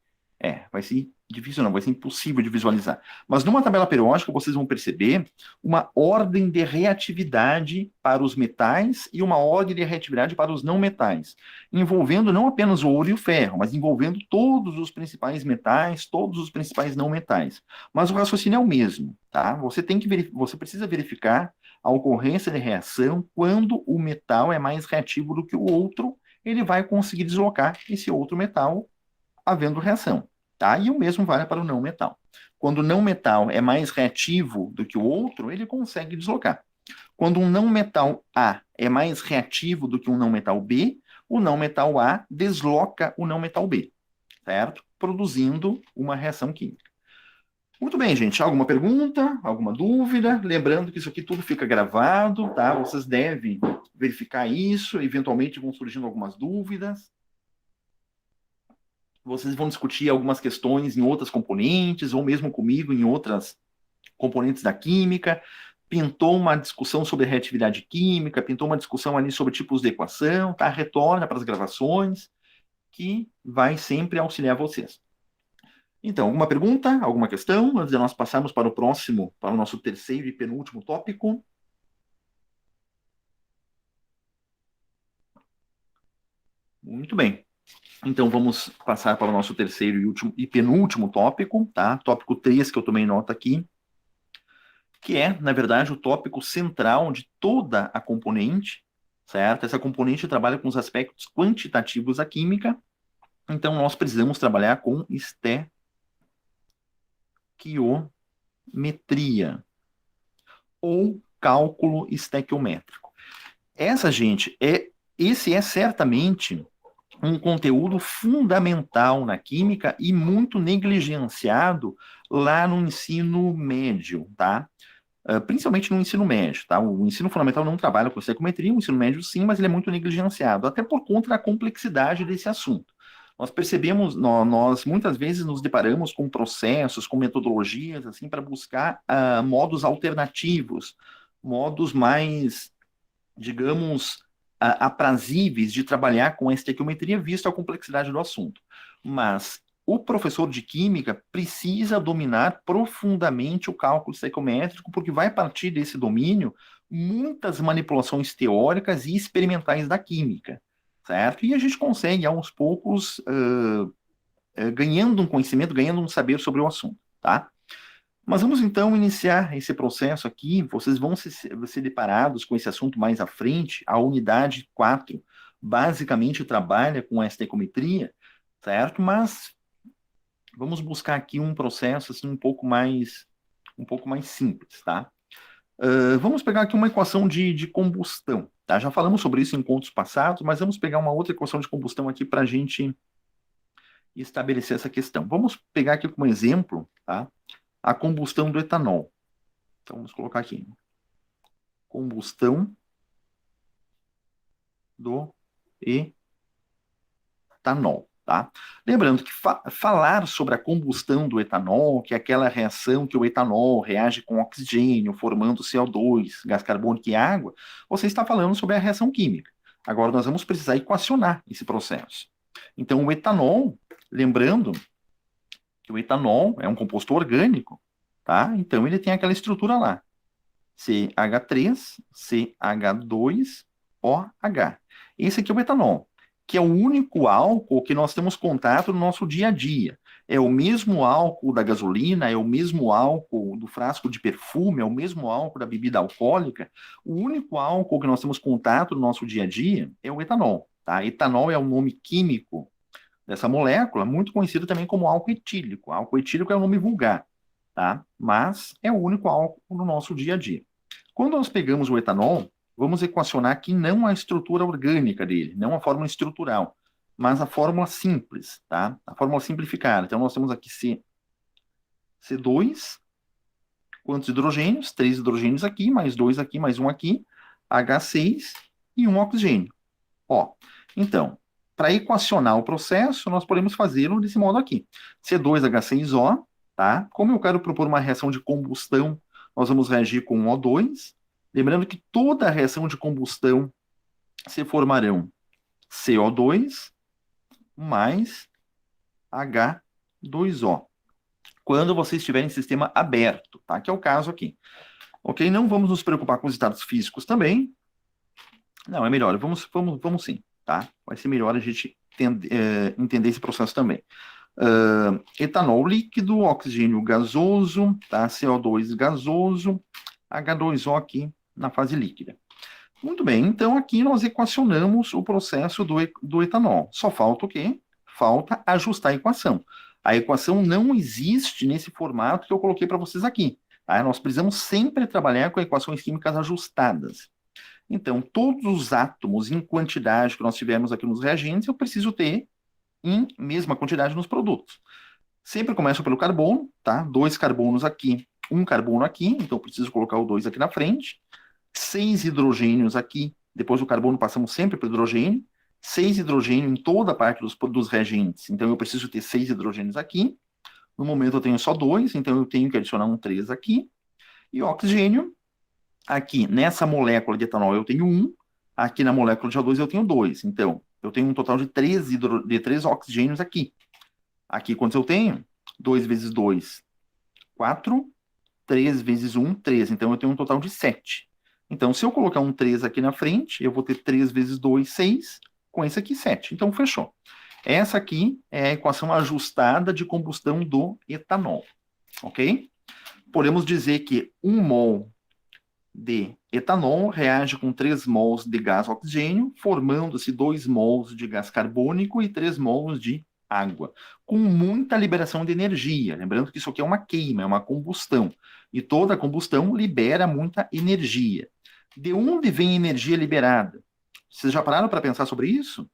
Vai ser difícil não, vai ser impossível de visualizar. Mas numa tabela periódica vocês vão perceber uma ordem de reatividade para os metais e uma ordem de reatividade para os não metais, envolvendo não apenas o ouro e o ferro, mas envolvendo todos os principais metais, todos os principais não metais. Mas o raciocínio é o mesmo, tá? Você precisa verificar a ocorrência de reação quando o metal é mais reativo do que o outro, ele vai conseguir deslocar esse outro metal havendo reação, tá? E o mesmo vale para o não metal. Quando o não metal é mais reativo do que o outro, ele consegue deslocar. Quando um não metal A é mais reativo do que um não metal B, o não metal A desloca o não metal B, certo? Produzindo uma reação química. Muito bem, gente. Alguma pergunta? Alguma dúvida? Lembrando que isso aqui tudo fica gravado, tá? Vocês devem verificar isso, eventualmente vão surgindo algumas dúvidas. Vocês vão discutir algumas questões em outras componentes, ou mesmo comigo em outras componentes da química. Pintou uma discussão sobre reatividade química, pintou uma discussão ali sobre tipos de equação, tá? Retorna para as gravações, que vai sempre auxiliar vocês. Então, alguma pergunta, alguma questão, antes de nós passarmos para o nosso terceiro e penúltimo tópico? Muito bem. Então, vamos passar para o nosso terceiro e penúltimo tópico, tá? Tópico 3, que eu tomei nota aqui, que é, na verdade, o tópico central de toda a componente, certo? Essa componente trabalha com os aspectos quantitativos da química, então nós precisamos trabalhar com estequiometria ou cálculo estequiométrico. Esse é certamente um conteúdo fundamental na química e muito negligenciado lá no ensino médio, tá? Principalmente no ensino médio, tá? O ensino fundamental não trabalha com estequiometria, o ensino médio sim, mas ele é muito negligenciado, até por conta da complexidade desse assunto. Nós percebemos, nós muitas vezes nos deparamos com processos, com metodologias, assim, para buscar modos alternativos, modos mais, digamos, aprazíveis de trabalhar com a estequiometria, visto a complexidade do assunto. Mas o professor de química precisa dominar profundamente o cálculo estequiométrico, porque vai partir desse domínio muitas manipulações teóricas e experimentais da química, certo? E a gente consegue, aos poucos, ganhando um conhecimento, ganhando um saber sobre o assunto, tá? Mas vamos então iniciar esse processo aqui. Vocês vão ser deparados com esse assunto mais à frente. A unidade 4 basicamente trabalha com a estequiometria, certo? Mas vamos buscar aqui um processo assim, um pouco mais simples, tá? Vamos pegar aqui uma equação de combustão, tá? Já falamos sobre isso em encontros passados, mas vamos pegar uma outra equação de combustão aqui para a gente estabelecer essa questão. Vamos pegar aqui como exemplo, tá? A combustão do etanol. Então, vamos colocar aqui. Combustão do etanol, tá? Lembrando que falar sobre a combustão do etanol, que é aquela reação que o etanol reage com oxigênio, formando CO2, gás carbônico e água, você está falando sobre a reação química. Agora, nós vamos precisar equacionar esse processo. Então, o etanol, lembrando que o etanol é um composto orgânico, tá? Então, ele tem aquela estrutura lá. CH3, CH2OH. Esse aqui é o etanol, que é o único álcool que nós temos contato no nosso dia a dia. É o mesmo álcool da gasolina, é o mesmo álcool do frasco de perfume, é o mesmo álcool da bebida alcoólica. O único álcool que nós temos contato no nosso dia a dia é o etanol, tá? Etanol é o nome químico dessa molécula, muito conhecido também como álcool etílico. Álcool etílico é o nome vulgar, tá? Mas é o único álcool no nosso dia a dia. Quando nós pegamos o etanol, vamos equacionar aqui não a estrutura orgânica dele, não a fórmula estrutural, mas a fórmula simples, tá? A fórmula simplificada. Então, nós temos aqui C2, quantos hidrogênios? 3 hidrogênios aqui, mais 2 aqui, mais 1 aqui, H6 e 1 oxigênio. Ó, então, para equacionar o processo, nós podemos fazê-lo desse modo aqui. C2H6O, tá? Como eu quero propor uma reação de combustão, nós vamos reagir com O2. Lembrando que toda reação de combustão se formarão CO2 mais H2O. Quando você estiver em sistema aberto, tá? Que é o caso aqui. Ok? Não vamos nos preocupar com os estados físicos também. Não, é melhor. Vamos sim, tá? Vai ser melhor a gente entender esse processo também. Etanol líquido, oxigênio gasoso, tá? CO2 gasoso, H2O aqui na fase líquida. Muito bem, então aqui nós equacionamos o processo do etanol. Só falta o quê? Falta ajustar a equação. A equação não existe nesse formato que eu coloquei para vocês aqui. Tá? Nós precisamos sempre trabalhar com equações químicas ajustadas. Então, todos os átomos em quantidade que nós tivermos aqui nos reagentes, eu preciso ter em mesma quantidade nos produtos. Sempre começo pelo carbono, tá? 2 carbonos aqui, 1 carbono aqui, então eu preciso colocar o 2 aqui na frente. 6 hidrogênios aqui, depois do carbono passamos sempre para o hidrogênio. 6 hidrogênios em toda a parte dos reagentes, então eu preciso ter 6 hidrogênios aqui. No momento eu tenho só 2, então eu tenho que adicionar um 3 aqui. E oxigênio, aqui nessa molécula de etanol eu tenho 1, aqui na molécula de O2 eu tenho 2. Então, eu tenho um total de 3 oxigênios aqui. Aqui quantos eu tenho? 2 vezes 2, 4. 3 vezes 1, 3. Então, eu tenho um total de 7. Então, se eu colocar um 3 aqui na frente, eu vou ter 3 vezes 2, 6. Com esse aqui, 7. Então, fechou. Essa aqui é a equação ajustada de combustão do etanol. Ok? Podemos dizer que 1 mol de etanol reage com 3 mols de gás oxigênio, formando-se 2 mols de gás carbônico e 3 mols de água, com muita liberação de energia. Lembrando que isso aqui é uma queima, é uma combustão. E toda combustão libera muita energia. De onde vem a energia liberada? Vocês já pararam para pensar sobre isso?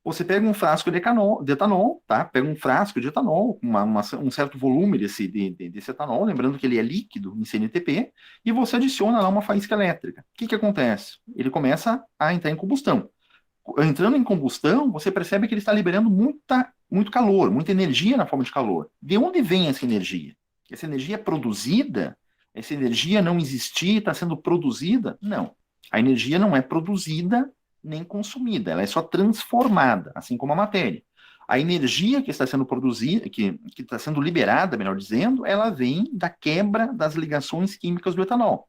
Você pega um frasco de etanol, tá? Pega um frasco de etanol, um certo volume desse etanol, lembrando que ele é líquido em CNTP, e você adiciona lá uma faísca elétrica. O que acontece? Ele começa a entrar em combustão. Entrando em combustão, você percebe que ele está liberando muito calor, muita energia na forma de calor. De onde vem essa energia? Essa energia é produzida? Essa energia não existia, está sendo produzida? Não. A energia não é produzida nem consumida, ela é só transformada, assim como a matéria. A energia que está sendo produzida, que está sendo liberada, melhor dizendo, ela vem da quebra das ligações químicas do etanol.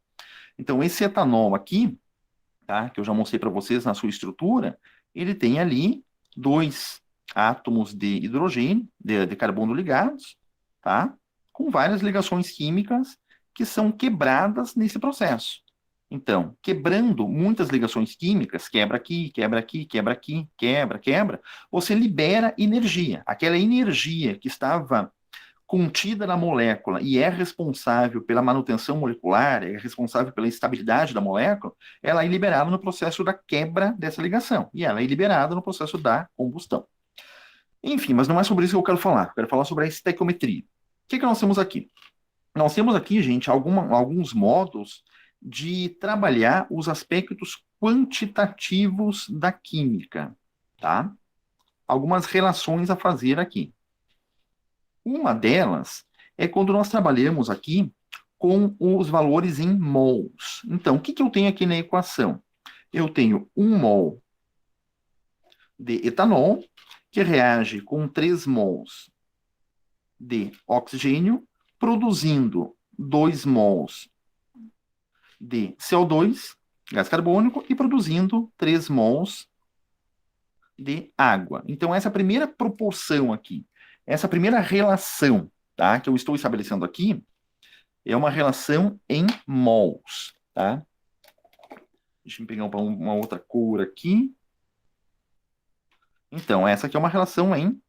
Então, esse etanol aqui, tá, que eu já mostrei para vocês na sua estrutura, ele tem ali 2 átomos de hidrogênio, de carbono ligados, tá? Com várias ligações químicas que são quebradas nesse processo. Então, quebrando muitas ligações químicas, quebra aqui, quebra aqui, quebra aqui, quebra, quebra, você libera energia. Aquela energia que estava contida na molécula e é responsável pela manutenção molecular, é responsável pela estabilidade da molécula, ela é liberada no processo da quebra dessa ligação. E ela é liberada no processo da combustão. Enfim, mas não é sobre isso que eu quero falar. Eu quero falar sobre a estequiometria. O que nós temos aqui? Nós temos aqui, gente, alguns modos de trabalhar os aspectos quantitativos da química, tá? Algumas relações a fazer aqui. Uma delas é quando nós trabalhamos aqui com os valores em mols. Então, o que eu tenho aqui na equação? Eu tenho 1 mol de etanol, que reage com 3 mols de oxigênio, produzindo 2 mols de CO2, gás carbônico, e produzindo 3 mols de água. Então, essa primeira proporção aqui, essa primeira relação, tá, que eu estou estabelecendo aqui, é uma relação em mols, tá? Deixa eu pegar uma outra cor aqui. Então, essa aqui é uma relação em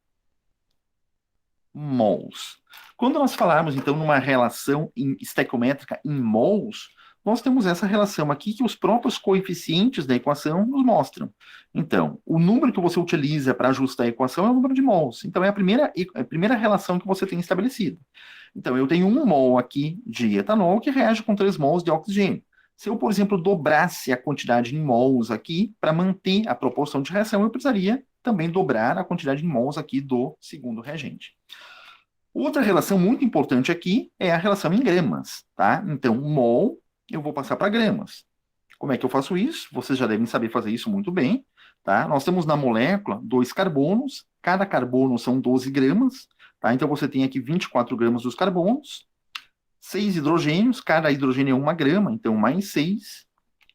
mols. Quando nós falarmos, então, numa relação estequiométrica em mols, nós temos essa relação aqui que os próprios coeficientes da equação nos mostram. Então, o número que você utiliza para ajustar a equação é o número de mols. Então, é a primeira relação que você tem estabelecido. Então, eu tenho 1 mol aqui de etanol que reage com 3 mols de oxigênio. Se eu, por exemplo, dobrasse a quantidade em mols aqui, para manter a proporção de reação, eu precisaria também dobrar a quantidade em mols aqui do segundo reagente. Outra relação muito importante aqui é a relação em gramas, tá? Então, mol, eu vou passar para gramas. Como é que eu faço isso? Vocês já devem saber fazer isso muito bem, tá? Nós temos na molécula 2 carbonos, cada carbono são 12 gramas, tá? Então, você tem aqui 24 gramas dos carbonos, 6 hidrogênios, cada hidrogênio é 1 grama, então mais 6,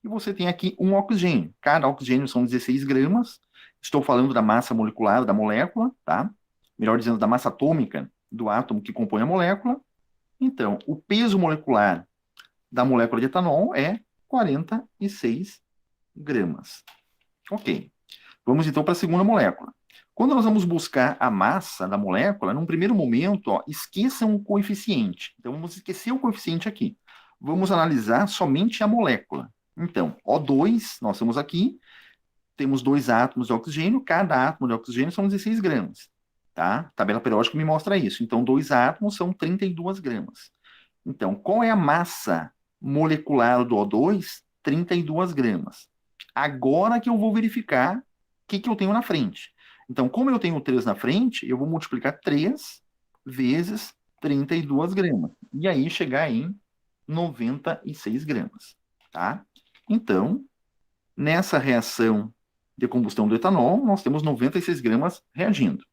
e você tem aqui 1 oxigênio. Cada oxigênio são 16 gramas, estou falando da massa molecular da molécula, tá? Melhor dizendo, da massa atômica do átomo que compõe a molécula. Então, o peso molecular da molécula de etanol é 46 gramas. Ok. Vamos então para a segunda molécula. Quando nós vamos buscar a massa da molécula, num primeiro momento, ó, esqueçam o coeficiente. Então, vamos esquecer o coeficiente aqui. Vamos analisar somente a molécula. Então, O2, nós temos aqui, temos 2 átomos de oxigênio, cada átomo de oxigênio são 16 gramas. Tá? A tabela periódica me mostra isso. Então, 2 átomos são 32 gramas. Então, qual é a massa molecular do O2? 32 gramas. Agora que eu vou verificar o que eu tenho na frente. Então, como eu tenho 3 na frente, eu vou multiplicar 3 vezes 32 gramas. E aí chegar em 96 gramas. Tá? Então, nessa reação de combustão do etanol, nós temos 96 gramas reagindo.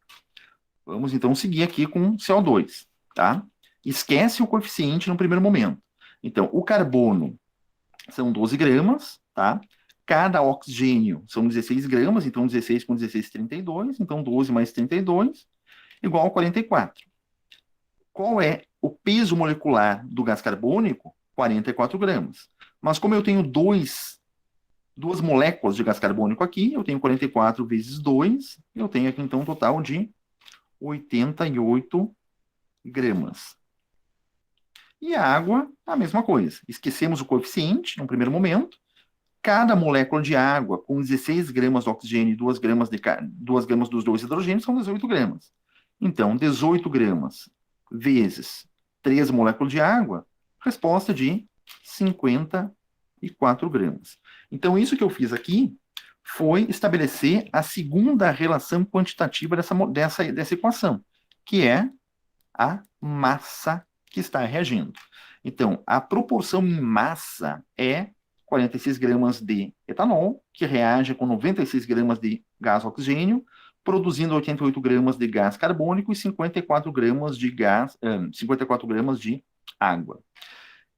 Vamos então seguir aqui com CO2, tá? Esquece o coeficiente no primeiro momento. Então, o carbono são 12 gramas, tá? Cada oxigênio são 16 gramas, então 16 com 16, 32. Então, 12 mais 32, igual a 44. Qual é o peso molecular do gás carbônico? 44 gramas. Mas como eu tenho duas moléculas de gás carbônico aqui, eu tenho 44 vezes 2, eu tenho aqui então um total de 88 gramas. E a água, a mesma coisa. Esquecemos o coeficiente no primeiro momento. Cada molécula de água com 16 gramas de oxigênio e 2 gramas dos 2 hidrogênios são 18 gramas. Então, 18 gramas vezes 3 moléculas de água, resposta de 54 gramas. Então, isso que eu fiz aqui foi estabelecer a segunda relação quantitativa dessa equação, que é a massa que está reagindo. Então, a proporção em massa é 46 gramas de etanol, que reage com 96 gramas de gás oxigênio, produzindo 88 gramas de gás carbônico e 54 gramas de 54 gramas de água.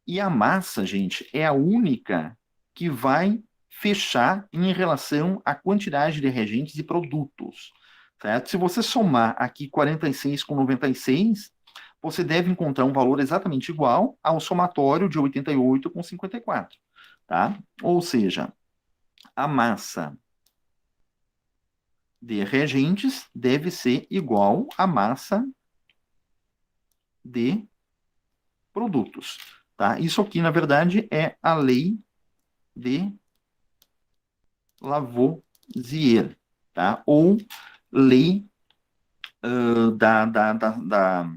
E a massa, gente, é a única que vai fechar em relação à quantidade de reagentes e produtos. certo? Se você somar aqui 46 com 96, você deve encontrar um valor exatamente igual ao somatório de 88 com 54, tá? Ou seja, a massa de reagentes deve ser igual à massa de produtos, tá? Isso aqui, na verdade, é a lei de Lavoisier, tá? Ou lei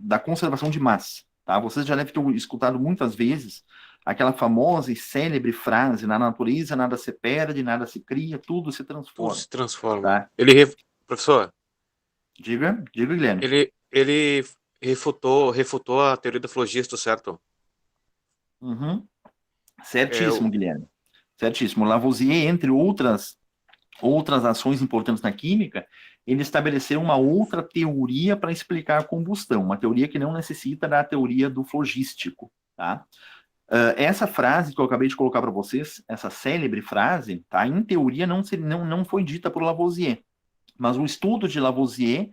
da conservação de massa, tá? Vocês já devem ter escutado muitas vezes aquela famosa e célebre frase: na natureza nada se perde, nada se cria, tudo se
Tudo
transforma,
se transforma.
tá?
Professor,
Diga, Guilherme.
ele refutou a teoria do flogisto, certo?
Uhum.
É,
Certíssimo, Guilherme. Certíssimo. Lavoisier, entre outras ações importantes na química, ele estabeleceu uma outra teoria para explicar a combustão, uma teoria que não necessita da teoria do flogístico, tá? Essa frase que eu acabei de colocar para vocês, essa célebre frase, tá? Em teoria não foi dita por Lavoisier, mas o estudo de Lavoisier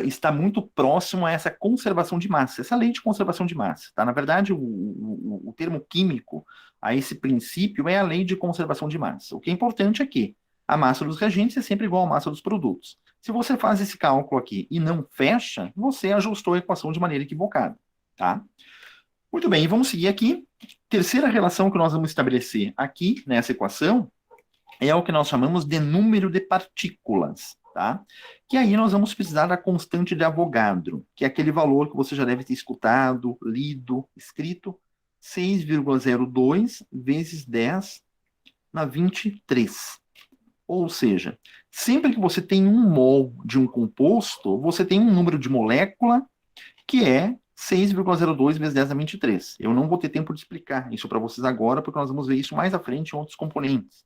está muito próximo a essa conservação de massa, essa lei de conservação de massa, tá? Na verdade, o termo químico a esse princípio é a lei de conservação de massa. O que é importante é que a massa dos reagentes é sempre igual à massa dos produtos. Se você faz esse cálculo aqui e não fecha, você ajustou a equação de maneira equivocada, tá? Muito bem, vamos seguir aqui. Terceira relação que nós vamos estabelecer aqui nessa equação é o que nós chamamos de número de partículas, tá? Que aí nós vamos precisar da constante de Avogadro, que é aquele valor que você já deve ter escutado, lido, escrito, 6,02 vezes 10 na 23. Ou seja, sempre que você tem 1 mol de um composto, você tem um número de molécula que é 6,02 vezes 10 na 23. Eu não vou ter tempo de explicar isso para vocês agora, porque nós vamos ver isso mais à frente em outros componentes,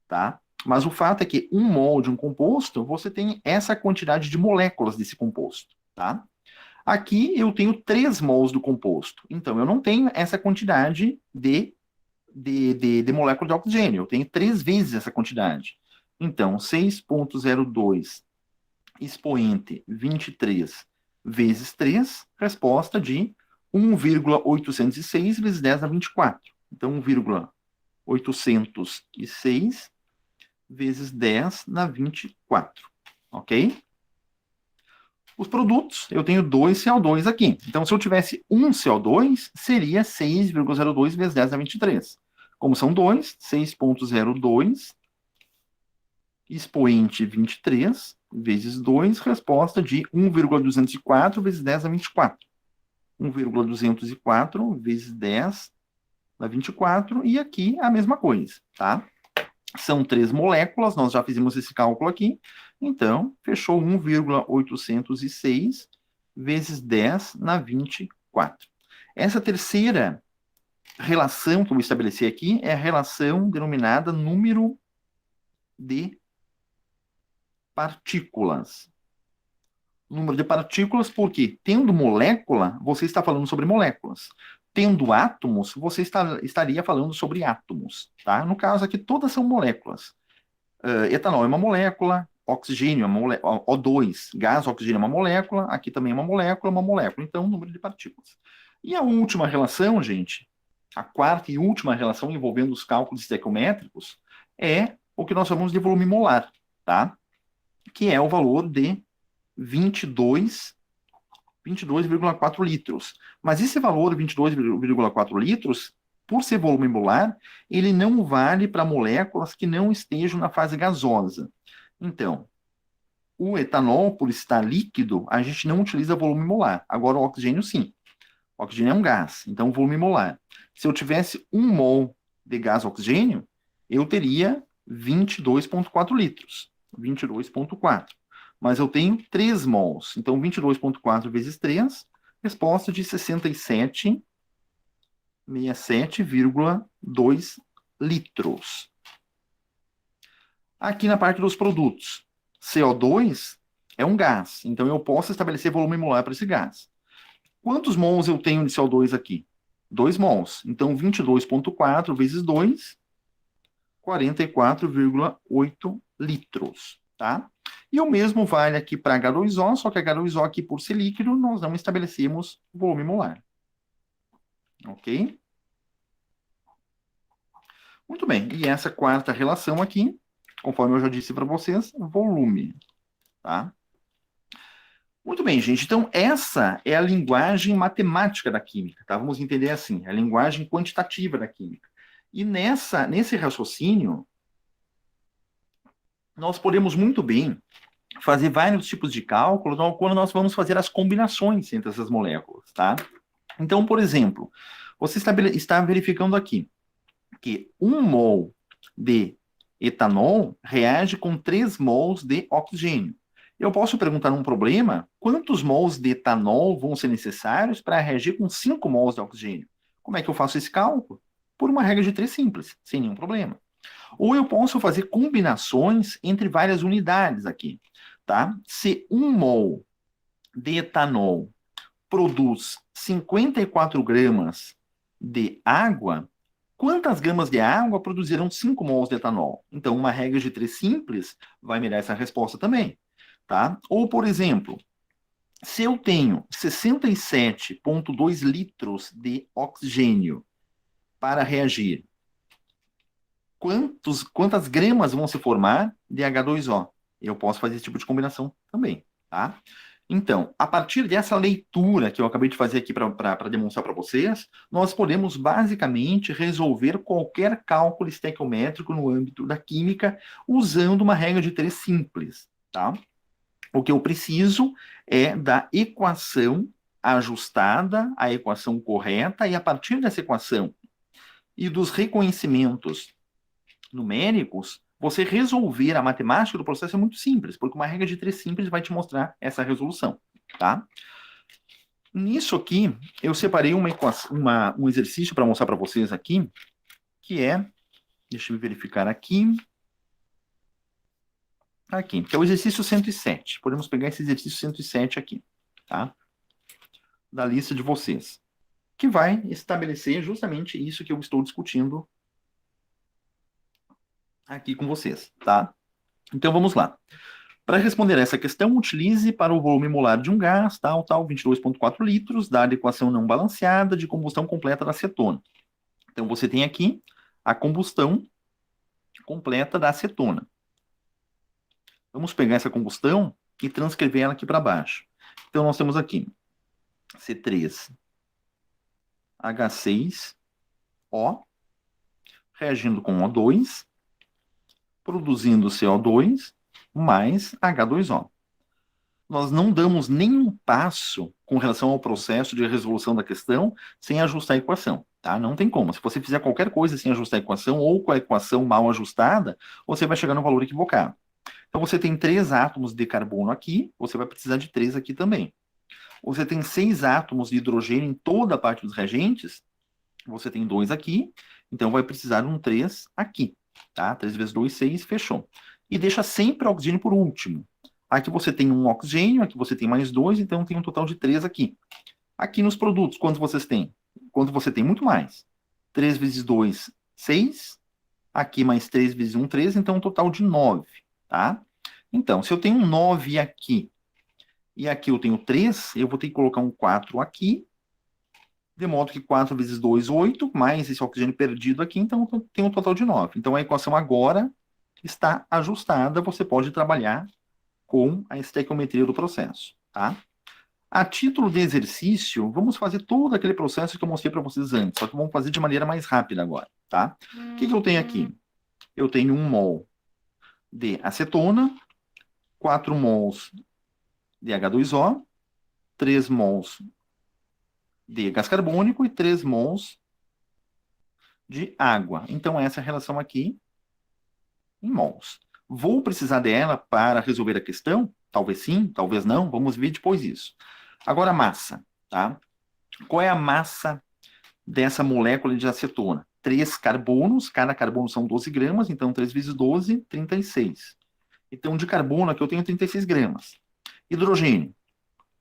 tá? Mas o fato é que 1 mol de um composto, você tem essa quantidade de moléculas desse composto, tá? Aqui eu tenho 3 mols do composto, então eu não tenho essa quantidade de molécula de oxigênio, eu tenho 3 vezes essa quantidade. Então, 6,02 expoente 23 vezes 3, resposta de 1,806 vezes 10 na 24. Então, 1,806 vezes 10 na 24. Ok? Os produtos, eu tenho 2 CO2 aqui. Então, se eu tivesse 1 CO2, seria 6,02 vezes 10 na 23. Como são 2, 6,02 expoente 23 vezes 2, resposta de 1,204 vezes 10 na 24. 1,204 vezes 10 na 24, e aqui a mesma coisa, tá? São 3 moléculas, nós já fizemos esse cálculo aqui, então fechou 1,806 vezes 10 na 24. Essa terceira relação que eu vou estabelecer aqui é a relação denominada número de partículas. Número de partículas, porque tendo molécula, você está falando sobre moléculas. Tendo átomos, você estaria falando sobre átomos, tá? No caso aqui, todas são moléculas. Etanol é uma molécula, oxigênio é uma molécula, O2, gás, oxigênio é uma molécula, aqui também é uma molécula. Então, número de partículas. E a última relação, gente, a quarta e última relação envolvendo os cálculos estequiométricos é o que nós chamamos de volume molar, tá? Que é o valor de 22,4 litros. Mas esse valor, 22,4 litros, por ser volume molar, ele não vale para moléculas que não estejam na fase gasosa. Então, o etanol, por estar líquido, a gente não utiliza volume molar. Agora, o oxigênio, sim. O oxigênio é um gás, então volume molar. Se eu tivesse 1 mol de gás oxigênio, eu teria 22,4 litros. 22,4. Mas eu tenho 3 mols. Então, 22,4 vezes 3, resposta de 67,2 litros. Aqui na parte dos produtos, CO2 é um gás. Então, eu posso estabelecer volume molar para esse gás. Quantos mols eu tenho de CO2 aqui? 2 mols. Então, 22,4 vezes 2, 44,8 litros, tá? E o mesmo vale aqui para H2O, só que H2O aqui, por ser líquido, nós não estabelecemos volume molar. Ok? Muito bem. E essa quarta relação aqui, conforme eu já disse para vocês, volume. Tá? Muito bem, gente. Então, essa é a linguagem matemática da química. Tá? Vamos entender assim, a linguagem quantitativa da química. E nesse raciocínio, nós podemos muito bem fazer vários tipos de cálculos quando nós vamos fazer as combinações entre essas moléculas, tá? Então, por exemplo, você está verificando aqui que 1 mol de etanol reage com 3 mols de oxigênio. Eu posso perguntar num problema, quantos mols de etanol vão ser necessários para reagir com 5 mols de oxigênio? Como é que eu faço esse cálculo? Por uma regra de 3 simples, sem nenhum problema. Ou eu posso fazer combinações entre várias unidades aqui, tá? Se 1 mol de etanol produz 54 gramas de água, quantas gramas de água produzirão 5 mols de etanol? Então, uma regra de 3 simples vai me dar essa resposta também, tá? Ou, por exemplo, se eu tenho 67,2 litros de oxigênio para reagir, quantas gramas vão se formar de H2O? Eu posso fazer esse tipo de combinação também, tá? Então, a partir dessa leitura que eu acabei de fazer aqui para demonstrar para vocês, nós podemos basicamente resolver qualquer cálculo estequiométrico no âmbito da química usando uma regra de 3 simples, tá? O que eu preciso é da equação ajustada, a equação correta, e a partir dessa equação e dos reconhecimentos numéricos, você resolver a matemática do processo é muito simples, porque uma regra de 3 simples vai te mostrar essa resolução, tá? Nisso aqui, eu separei um exercício para mostrar para vocês aqui, que é, deixa eu verificar aqui, que é o exercício 107. Podemos pegar esse exercício 107 aqui, tá? Da lista de vocês, que vai estabelecer justamente isso que eu estou discutindo aqui com vocês, tá? Então, vamos lá. Para responder essa questão, utilize para o volume molar de um gás, tal, 22,4 litros, dada a equação não balanceada de combustão completa da acetona. Então, você tem aqui a combustão completa da acetona. Vamos pegar essa combustão e transcrever ela aqui para baixo. Então, nós temos aqui C3H6O reagindo com O2, produzindo CO2 mais H2O. Nós não damos nenhum passo com relação ao processo de resolução da questão sem ajustar a equação, tá? Não tem como. Se você fizer qualquer coisa sem ajustar a equação ou com a equação mal ajustada, você vai chegar no valor equivocado. Então, você tem 3 átomos de carbono aqui, você vai precisar de 3 aqui também. Você tem 6 átomos de hidrogênio em toda a parte dos reagentes, você tem 2 aqui, então vai precisar de um 3 aqui, tá? 3 vezes 2, 6, fechou. E deixa sempre o oxigênio por último. Aqui você tem um oxigênio, aqui você tem mais 2, então tem um total de 3 aqui. Aqui nos produtos, quantos vocês têm? Quanto você tem? Muito mais. 3 vezes 2, 6. Aqui mais 3 vezes 1, 13, então um total de 9, tá? Então, se eu tenho um 9 aqui, e aqui eu tenho 3, eu vou ter que colocar um 4 aqui, de modo que 4 vezes 2, 8, mais esse oxigênio perdido aqui, então tem um total de 9. Então, a equação agora está ajustada, você pode trabalhar com a estequiometria do processo, tá? A título de exercício, vamos fazer todo aquele processo que eu mostrei para vocês antes, só que vamos fazer de maneira mais rápida agora, tá? O que eu tenho aqui? Eu tenho 1 mol de acetona, 4 mols de H2O, 3 mols de gás carbônico e 3 mols de água. Então, essa é a relação aqui em mols. Vou precisar dela para resolver a questão? Talvez sim, talvez não. Vamos ver depois isso. Agora, a massa, tá? Qual é a massa dessa molécula de acetona? 3 carbonos, cada carbono são 12 gramas, então 3 vezes 12, 36. Então, de carbono aqui eu tenho 36 gramas. Hidrogênio,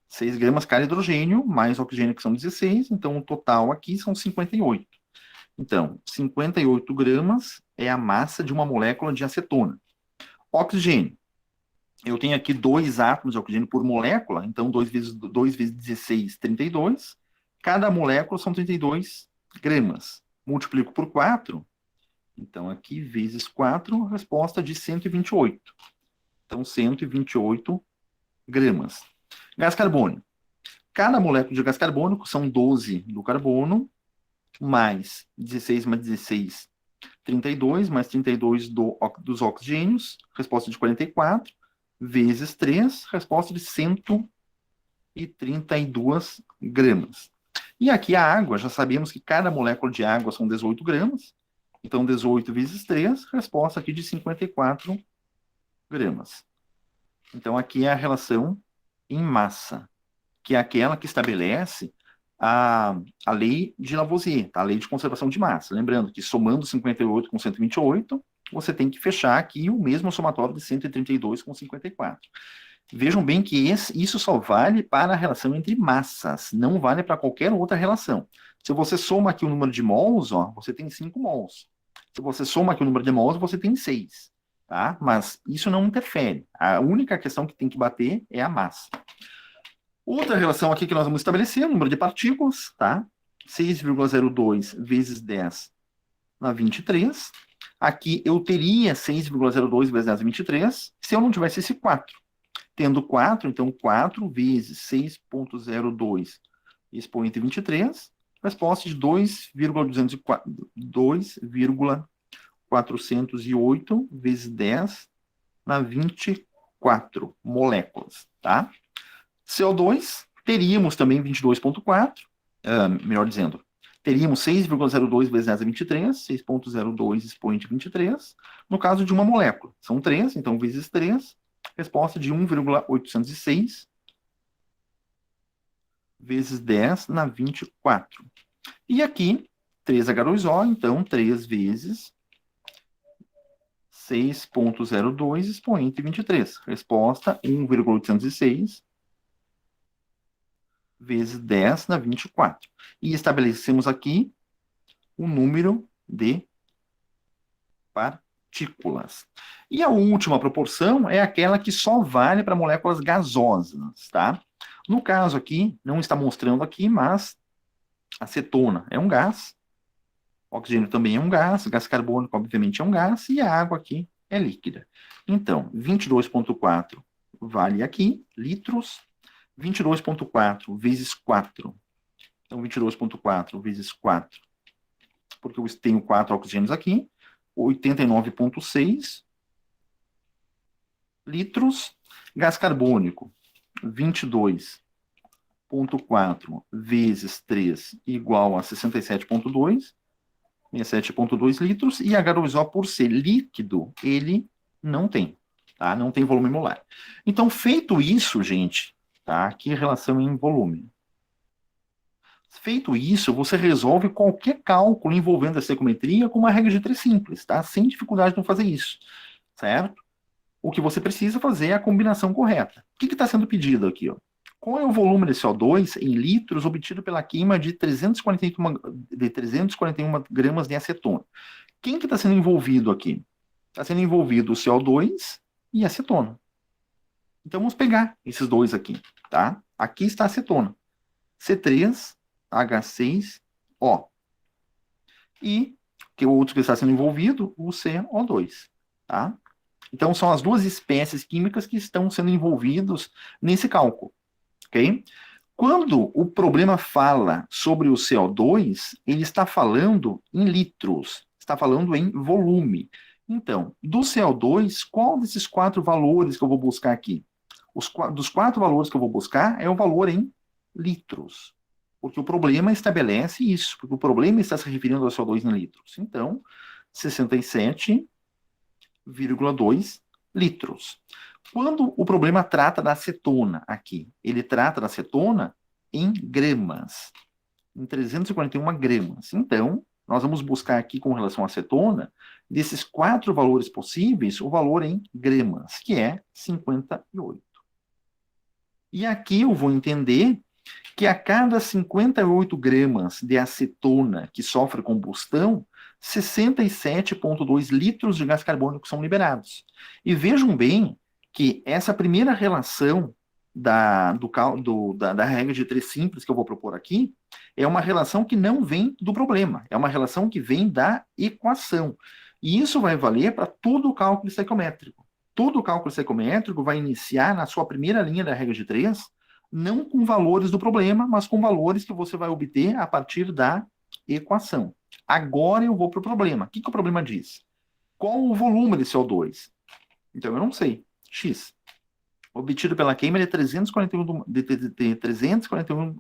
6 gramas cada hidrogênio, mais oxigênio que são 16, então o total aqui são 58. Então, 58 gramas é a massa de uma molécula de acetona. Oxigênio, eu tenho aqui 2 átomos de oxigênio por molécula, então 2 vezes 16, 32. Cada molécula são 32 gramas. Multiplico por 4, então aqui vezes 4, resposta de 128. Então 128 gramas. Gás carbônico. Cada molécula de gás carbônico são 12 do carbono, mais 16 mais 16, 32, mais 32 dos oxigênios, resposta de 44, vezes 3, resposta de 132 gramas. E aqui a água, já sabemos que cada molécula de água são 18 gramas, então 18 vezes 3, resposta aqui de 54 gramas. Então aqui é a relação em massa, que é aquela que estabelece a lei de Lavoisier, tá? A lei de conservação de massa. Lembrando que somando 58 com 128, você tem que fechar aqui o mesmo somatório de 132 com 54. Vejam bem que isso só vale para a relação entre massas, não vale para qualquer outra relação. Se você soma aqui o número de mols, ó, você tem 5 mols. Se você soma aqui o número de mols, você tem 6. Tá? Mas isso não interfere. A única questão que tem que bater é a massa. Outra relação aqui que nós vamos estabelecer, o número de partículas, tá? 6,02 vezes 10 na 23. Aqui eu teria 6,02 vezes 10 na 23 se eu não tivesse esse 4. Tendo 4, então 4 vezes 6,02 expoente 23, resposta de 2,408 vezes 10 na 24 moléculas, tá? CO2, teríamos também 22,4, melhor dizendo, teríamos 6,02 vezes 10 a 23, 6,02 expoente 23, no caso de uma molécula. São 3, então vezes 3, resposta de 1,806 vezes 10 na 24. E aqui, 3H2O, então 3 vezes 6,02 expoente 23. Resposta 1,806 vezes 10 na 24. E estabelecemos aqui o número de partículas. E a última proporção é aquela que só vale para moléculas gasosas, tá? No caso aqui, não está mostrando aqui, mas acetona é um gás, oxigênio também é um gás carbônico obviamente é um gás, e a água aqui é líquida. Então, 22,4 vale aqui, litros, 22,4 vezes 4. Então, 22,4 vezes 4, porque eu tenho 4 oxigênios aqui, 89,6 litros. Gás carbônico, 22,4 vezes 3 igual a 67,2 litros. E H2O, por ser líquido, ele não tem, tá? Não tem volume molar. Então, feito isso, gente, tá? Aqui relação em volume. Feito isso, você resolve qualquer cálculo envolvendo a estequiometria com uma regra de 3 simples, tá? Sem dificuldade de fazer isso, certo? O que você precisa fazer é a combinação correta. O que está sendo pedido aqui, ó? Qual é o volume de CO2 em litros obtido pela queima de 341 gramas de acetona? Quem que está sendo envolvido aqui? Está sendo envolvido o CO2 e a acetona. Então, vamos pegar esses dois aqui, tá? Aqui está a acetona. C3H6O. E que o outro que está sendo envolvido, o CO2, tá? Então, são as duas espécies químicas que estão sendo envolvidos nesse cálculo, ok? Quando o problema fala sobre o CO2, ele está falando em litros, está falando em volume. Então, do CO2, qual desses 4 valores que eu vou buscar aqui? Dos 4 valores que eu vou buscar é o valor em litros, porque o problema estabelece isso, porque o problema está se referindo ao CO2 em litros. Então, 67,2 litros. Quando o problema trata da acetona aqui, ele trata da acetona em gramas, em 341 gramas. Então, nós vamos buscar aqui com relação à acetona, desses 4 valores possíveis, o valor em gramas, que é 58. E aqui eu vou entender que a cada 58 gramas de acetona que sofre combustão, 67,2 litros de gás carbônico são liberados. E vejam bem que essa primeira relação da regra de 3 simples que eu vou propor aqui é uma relação que não vem do problema, é uma relação que vem da equação. E isso vai valer para todo o cálculo estequiométrico. Todo o cálculo estequiométrico vai iniciar na sua primeira linha da regra de 3, não com valores do problema, mas com valores que você vai obter a partir da equação. Agora eu vou para o problema. O que o problema diz? Qual o volume de CO2? Então eu não sei. X. Obtido pela queima de 341.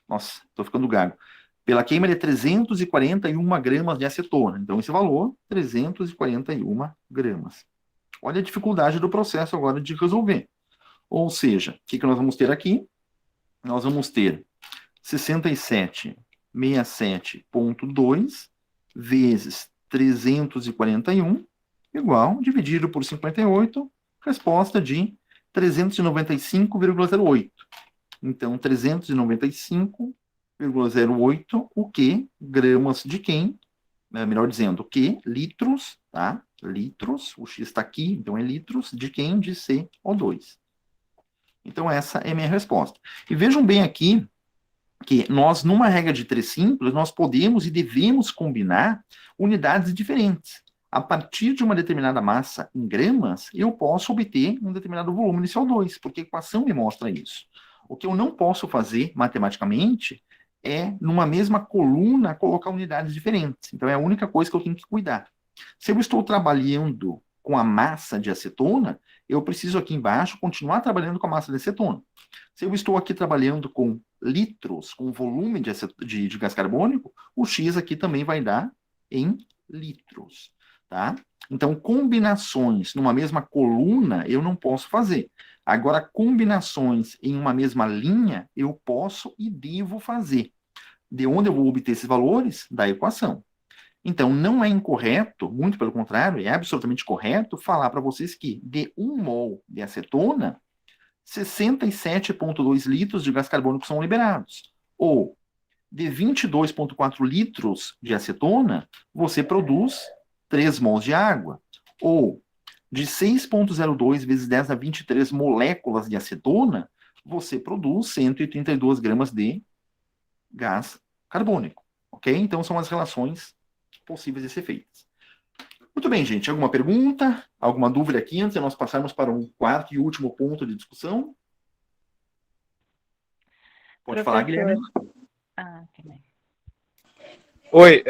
Nossa, estou ficando gago. Pela queima de 341 gramas de acetona. Então esse valor, 341 gramas. Olha a dificuldade do processo agora de resolver. Ou seja, o que nós vamos ter aqui? Nós vamos ter 67,2 vezes 341 igual, dividido por 58, resposta de 395,08. Então, 395,08, o que? Gramas de quem? Melhor dizendo, o que? Litros, tá? Litros, o X está aqui, então é litros de quem? De CO2. Então, essa é a minha resposta. E vejam bem aqui que nós, numa regra de 3 simples, nós podemos e devemos combinar unidades diferentes. A partir de uma determinada massa em gramas, eu posso obter um determinado volume de CO2, porque a equação me mostra isso. O que eu não posso fazer matematicamente é, numa mesma coluna, colocar unidades diferentes. Então, é a única coisa que eu tenho que cuidar. Se eu estou trabalhando com a massa de acetona, eu preciso aqui embaixo continuar trabalhando com a massa de acetona. Se eu estou aqui trabalhando com litros, com volume de gás carbônico, o X aqui também vai dar em litros. Tá? Então, combinações numa mesma coluna eu não posso fazer. Agora, combinações em uma mesma linha eu posso e devo fazer. De onde eu vou obter esses valores? Da equação. Então, não é incorreto, muito pelo contrário, é absolutamente correto falar para vocês que de 1 mol de acetona, 67,2 litros de gás carbônico são liberados. Ou, de 22,4 litros de acetona, você produz 3 mols de água. Ou, de 6,02 vezes 10 a 23 moléculas de acetona, você produz 132 gramas de gás carbônico. Ok? Então, são as relações possíveis de ser feitas. Muito bem, gente. Alguma pergunta? Alguma dúvida aqui antes de nós passarmos para um quarto e último ponto de discussão? Pode falar, Guilherme.
Também.
Oi,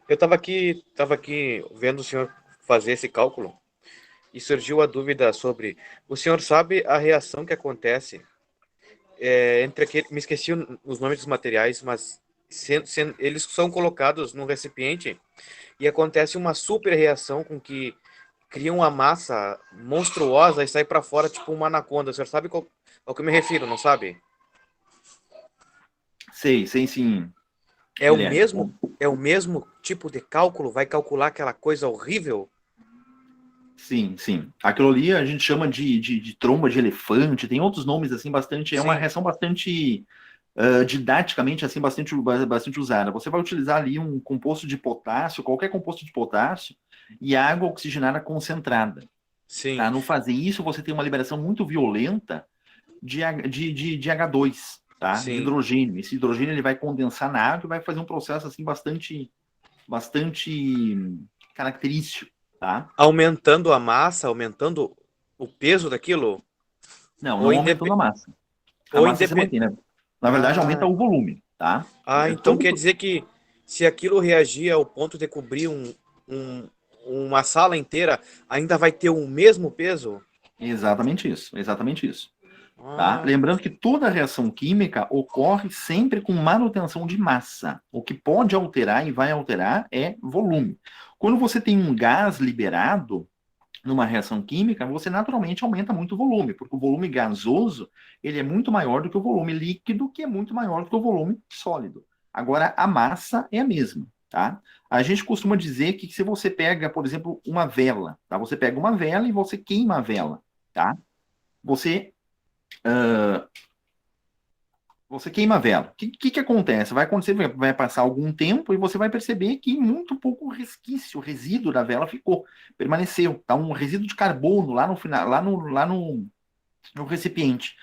eu estava aqui vendo o senhor fazer esse cálculo e surgiu a dúvida sobre, o senhor sabe a reação que acontece entre aquele, me esqueci os nomes dos materiais, mas eles são colocados num recipiente e acontece uma super reação com que cria uma massa monstruosa e sai para fora tipo uma anaconda. O senhor sabe ao que eu me refiro, não sabe?
Sei sim.
É o mesmo tipo de cálculo? Vai calcular aquela coisa horrível?
Sim. Aquilo ali a gente chama de tromba de elefante, tem outros nomes assim bastante, é uma reação bastante didaticamente assim bastante usada. Você vai utilizar ali um composto de potássio, qualquer composto de potássio e água oxigenada concentrada.
Sim.
Tá? No fazer isso, você tem uma liberação muito violenta de H2, tá? De hidrogênio. Esse hidrogênio ele vai condensar na água e vai fazer um processo assim bastante característico, tá?
Aumentando a massa, aumentando o peso daquilo?
Não aumentando a massa. A massa se mantém, né? Na verdade, aumenta o volume, tá?
Então quer dizer que se aquilo reagir ao ponto de cobrir uma sala inteira, ainda vai ter o mesmo peso?
Exatamente isso. Tá? Lembrando que toda reação química ocorre sempre com manutenção de massa. O que pode alterar e vai alterar é volume. Quando você tem um gás liberado numa reação química, você naturalmente aumenta muito o volume, porque o volume gasoso ele é muito maior do que o volume líquido, que é muito maior do que o volume sólido. Agora, a massa é a mesma. Tá? A gente costuma dizer que se você pega, por exemplo, uma vela, tá? Você pega uma vela e você queima a vela, tá? Você Você queima a vela. O que acontece? Vai acontecer, vai passar algum tempo e você vai perceber que muito pouco resquício, resíduo da vela ficou, permaneceu. Tá um resíduo de carbono lá no final, no recipiente.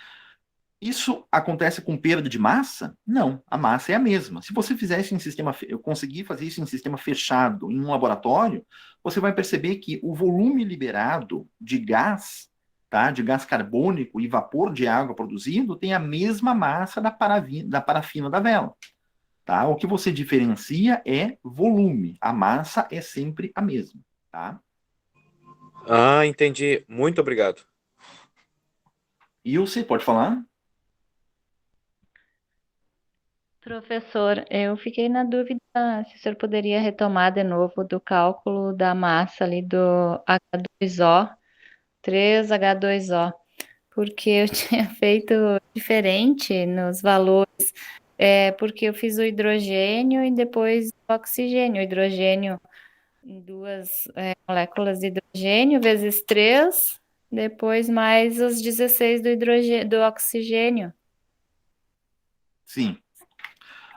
Isso acontece com perda de massa? Não, a massa é a mesma. Se você fizer isso em sistema, eu conseguir fazer isso em sistema fechado, em um laboratório, você vai perceber que o volume liberado de gás, tá, de gás carbônico e vapor de água produzido tem a mesma massa da parafina da vela. Tá? O que você diferencia é volume. A massa é sempre a mesma. Tá?
Ah, entendi. Muito obrigado.
E você pode falar?
Professor, eu fiquei na dúvida se o senhor poderia retomar de novo do cálculo da massa ali do H2O, 3H2O, porque eu tinha feito diferente nos valores, porque eu fiz o hidrogênio e depois o oxigênio. O hidrogênio em duas moléculas de hidrogênio vezes 3, depois mais os 16 do hidrogênio, do oxigênio.
Sim.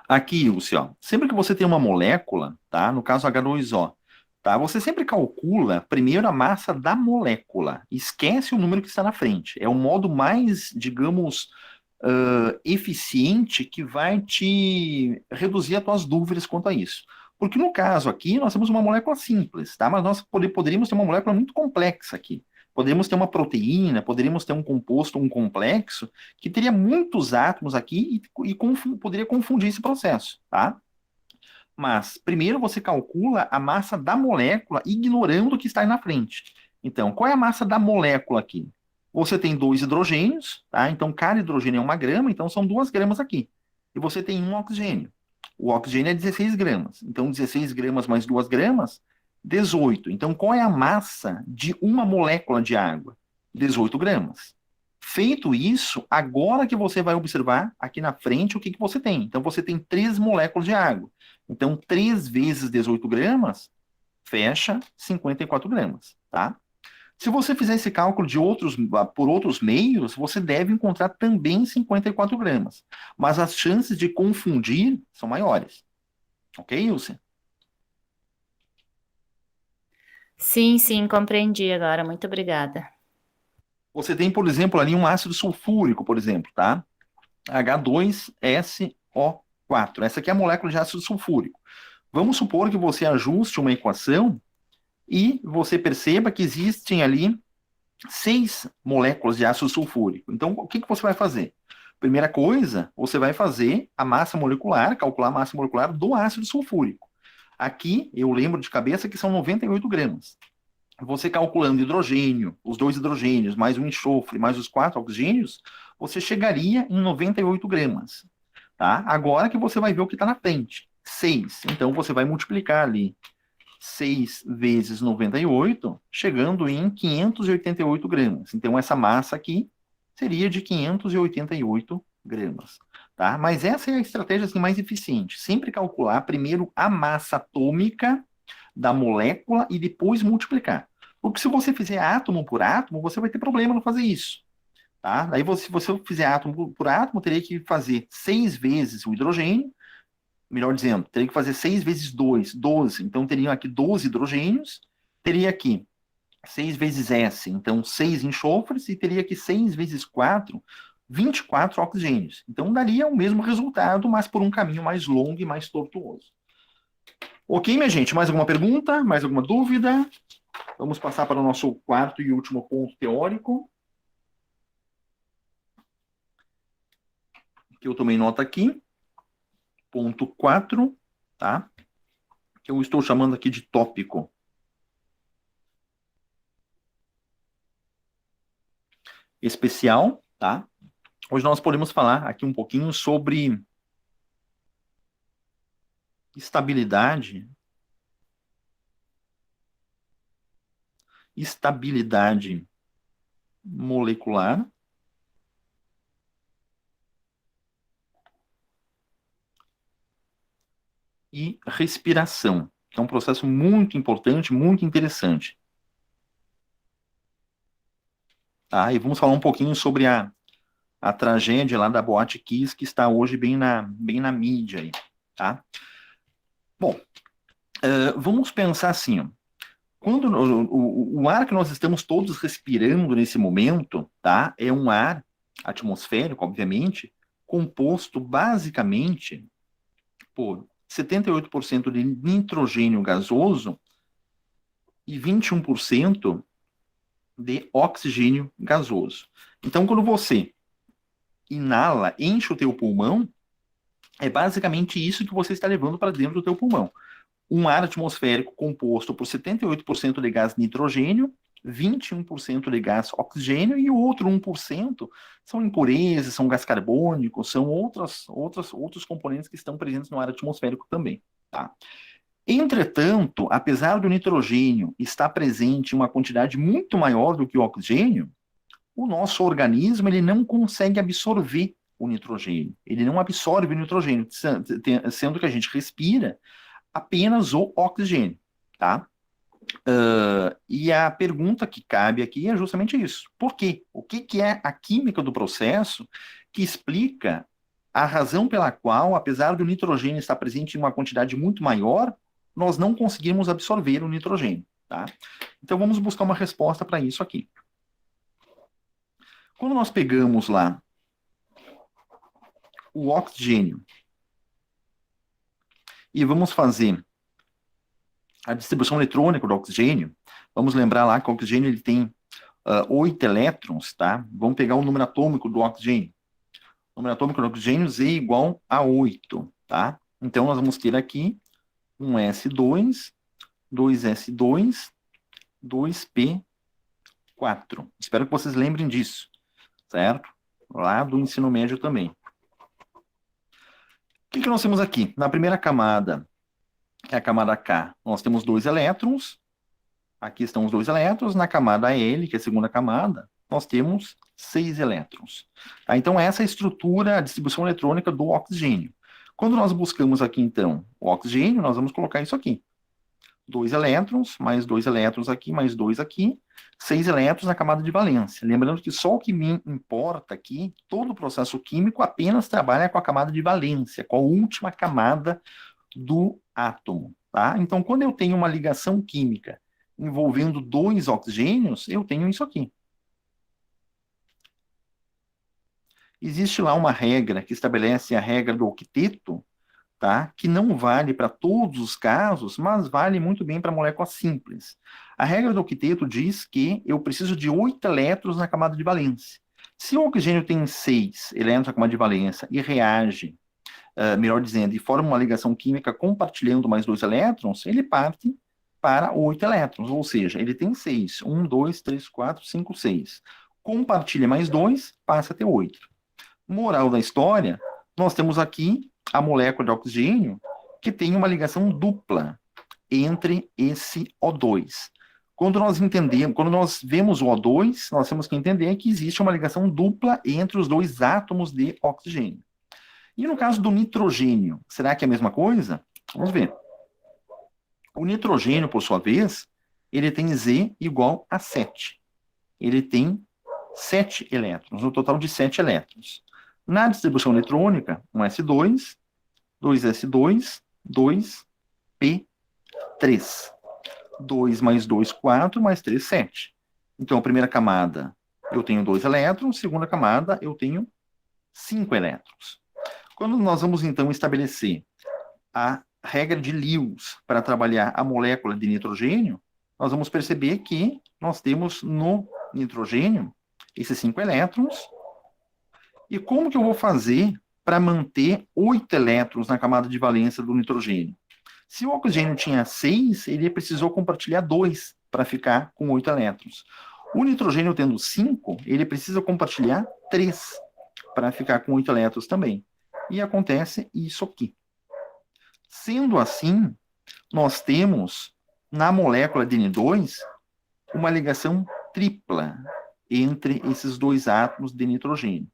Aqui, Lúcio, ó, sempre que você tem uma molécula, tá? No caso H2O, tá? Você sempre calcula primeiro a massa da molécula. Esquece o número que está na frente. É o modo mais, digamos, eficiente que vai te reduzir as tuas dúvidas quanto a isso. Porque no caso aqui, nós temos uma molécula simples, tá? Mas nós poderíamos ter uma molécula muito complexa aqui. Poderíamos ter uma proteína, poderíamos ter um composto, um complexo, que teria muitos átomos aqui e poderia confundir esse processo, tá? Mas, primeiro você calcula a massa da molécula, ignorando o que está aí na frente. Então, qual é a massa da molécula aqui? Você tem 2 hidrogênios, tá? Então, cada hidrogênio é 1 grama, então são 2 gramas aqui. E você tem um oxigênio. O oxigênio é 16 gramas. Então, 16 gramas mais 2 gramas, 18. Então, qual é a massa de uma molécula de água? 18 gramas. Feito isso, agora que você vai observar aqui na frente o que você tem. Então, você tem 3 moléculas de água. Então, 3 vezes 18 gramas, fecha 54 gramas, tá? Se você fizer esse cálculo por outros meios, você deve encontrar também 54 gramas. Mas as chances de confundir são maiores. Ok, Ilse?
Sim, sim, compreendi agora. Muito obrigada.
Você tem, por exemplo, ali um ácido sulfúrico, por exemplo, tá? H2SO4. Essa aqui é a molécula de ácido sulfúrico. Vamos supor que você ajuste uma equação e você perceba que existem ali 6 moléculas de ácido sulfúrico. Então, o que você vai fazer? Primeira coisa, você vai fazer a massa molecular, calcular a massa molecular do ácido sulfúrico. Aqui, eu lembro de cabeça que são 98 gramas. Você calculando hidrogênio, os 2 hidrogênios, mais um enxofre, mais os 4 oxigênios, você chegaria em 98 gramas. Tá? Agora que você vai ver o que está na frente. 6. Então, você vai multiplicar ali 6 vezes 98, chegando em 588 gramas. Então, essa massa aqui seria de 588 gramas. Tá? Mas essa é a estratégia assim, mais eficiente. Sempre calcular primeiro a massa atômica da molécula e depois multiplicar. Porque se você fizer átomo por átomo, você vai ter problema no fazer isso. Tá? Aí, se você fizer átomo por átomo, teria que fazer 6 vezes o hidrogênio, melhor dizendo, teria que fazer 6 vezes 2, 12. Então, teriam aqui 12 hidrogênios, teria aqui 6 vezes S, então 6 enxofres, e teria aqui 6 vezes 4, 24 oxigênios. Então, daria o mesmo resultado, mas por um caminho mais longo e mais tortuoso. Ok, minha gente, mais alguma pergunta? Mais alguma dúvida? Vamos passar para o nosso quarto e último ponto teórico, que eu tomei nota aqui. Ponto 4, tá? Que eu estou chamando aqui de tópico. Especial, tá? Hoje nós podemos falar aqui um pouquinho sobre estabilidade molecular e respiração, que é um processo muito importante, muito interessante. Tá? E vamos falar um pouquinho sobre a a tragédia lá da Boate Kiss, que está hoje bem na mídia aí, tá? Bom, vamos pensar assim, ó. Quando o ar que nós estamos todos respirando nesse momento, tá? É um ar atmosférico, obviamente, composto basicamente por 78% de nitrogênio gasoso e 21% de oxigênio gasoso. Então, quando você inala, enche o teu pulmão, é basicamente isso que você está levando para dentro do teu pulmão. Um ar atmosférico composto por 78% de gás nitrogênio, 21% de gás oxigênio e o outro 1% são impurezas, são gás carbônico, são outros componentes que estão presentes no ar atmosférico também, tá? Entretanto, apesar do nitrogênio estar presente em uma quantidade muito maior do que o oxigênio, o nosso organismo ele não consegue absorver o nitrogênio. Ele não absorve o nitrogênio, sendo que a gente respira apenas o oxigênio, tá? E a pergunta que cabe aqui é justamente isso. Por quê? O que é a química do processo que explica a razão pela qual, apesar do nitrogênio estar presente em uma quantidade muito maior, nós não conseguimos absorver o nitrogênio, tá? Então vamos buscar uma resposta para isso aqui. Quando nós pegamos lá o oxigênio e vamos fazer a distribuição eletrônica do oxigênio, vamos lembrar lá que o oxigênio ele tem 8 elétrons, tá? Vamos pegar o número atômico do oxigênio. O número atômico do oxigênio Z igual a 8, tá? Então nós vamos ter aqui um S2, 2S2, 2P4. Espero que vocês lembrem disso, certo? Lá do ensino médio também. O que nós temos aqui? Na primeira camada, que é a camada K, nós temos 2 elétrons. Aqui estão os 2 elétrons. Na camada L, que é a segunda camada, nós temos 6 elétrons. Tá? Então, essa é a estrutura, a distribuição eletrônica do oxigênio. Quando nós buscamos aqui, então, o oxigênio, nós vamos colocar isso aqui. 2 elétrons, mais 2 elétrons aqui, mais 2 aqui, 6 elétrons na camada de valência. Lembrando que só o que me importa aqui, todo o processo químico apenas trabalha com a camada de valência, com a última camada do átomo, tá? Então, quando eu tenho uma ligação química envolvendo 2 oxigênios, eu tenho isso aqui. Existe lá uma regra que estabelece a regra do octeto, tá? Que não vale para todos os casos, mas vale muito bem para moléculas simples. A regra do octeto diz que eu preciso de 8 elétrons na camada de valência. Se o oxigênio tem 6 elétrons na camada de valência e reage, melhor dizendo, e forma uma ligação química compartilhando mais 2 elétrons, ele parte para 8 elétrons, ou seja, ele tem 6. 1, 2, 3, 4, 5, 6. Compartilha mais 2, passa a ter 8. Moral da história, nós temos aqui a molécula de oxigênio que tem uma ligação dupla entre esse O2. Quando nós vemos o O2, nós temos que entender que existe uma ligação dupla entre os 2 átomos de oxigênio. E no caso do nitrogênio, será que é a mesma coisa? Vamos ver. O nitrogênio, por sua vez, ele tem Z igual a 7. Ele tem 7 elétrons, um total de 7 elétrons. Na distribuição eletrônica, um S2, 2S2, 2P3. 2 mais 2, 4, mais 3, 7. Então, a primeira camada eu tenho 2 elétrons, segunda camada eu tenho 5 elétrons. Quando nós vamos, então, estabelecer a regra de Lewis para trabalhar a molécula de nitrogênio, nós vamos perceber que nós temos no nitrogênio esses 5 elétrons. E como que eu vou fazer para manter 8 elétrons na camada de valência do nitrogênio? Se o oxigênio tinha 6, ele precisou compartilhar 2 para ficar com 8 elétrons. O nitrogênio tendo 5, ele precisa compartilhar 3 para ficar com 8 elétrons também. E acontece isso aqui. Sendo assim, nós temos na molécula de N2 uma ligação tripla entre esses 2 átomos de nitrogênio.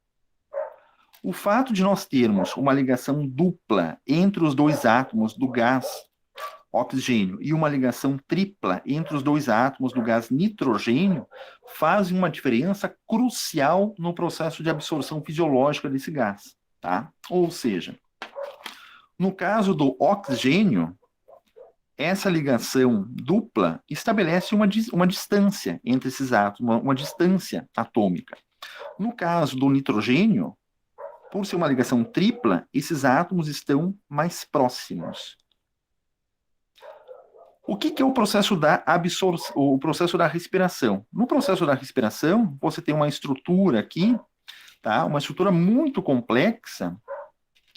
O fato de nós termos uma ligação dupla entre os 2 átomos do gás oxigênio e uma ligação tripla entre os dois átomos do gás nitrogênio fazem uma diferença crucial no processo de absorção fisiológica desse gás, tá? Ou seja, no caso do oxigênio, essa ligação dupla estabelece uma distância entre esses átomos, uma distância atômica. No caso do nitrogênio, por ser uma ligação tripla, esses átomos estão mais próximos. O que é o processo da absorção, o processo da respiração? No processo da respiração, você tem uma estrutura aqui, tá? Uma estrutura muito complexa,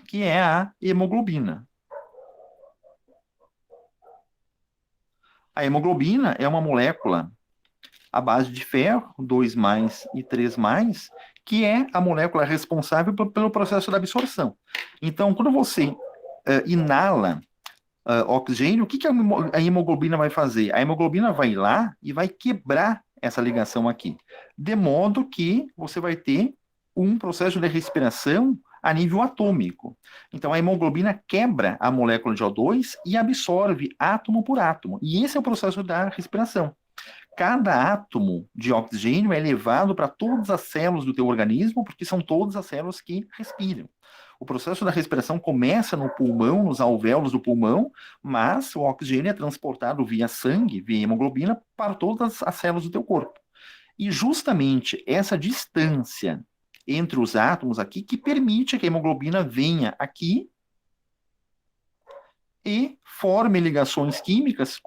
que é a hemoglobina. A hemoglobina é uma molécula à base de ferro, 2+ e 3+, que é a molécula responsável pelo processo da absorção. Então, quando você inala oxigênio, o que a hemoglobina vai fazer? A hemoglobina vai lá e vai quebrar essa ligação aqui, de modo que você vai ter um processo de respiração a nível atômico. Então, a hemoglobina quebra a molécula de O2 e absorve átomo por átomo. E esse é o processo da respiração. Cada átomo de oxigênio é levado para todas as células do teu organismo, porque são todas as células que respiram. O processo da respiração começa no pulmão, nos alvéolos do pulmão, mas o oxigênio é transportado via sangue, via hemoglobina, para todas as células do teu corpo. E justamente essa distância entre os átomos aqui que permite que a hemoglobina venha aqui e forme ligações químicas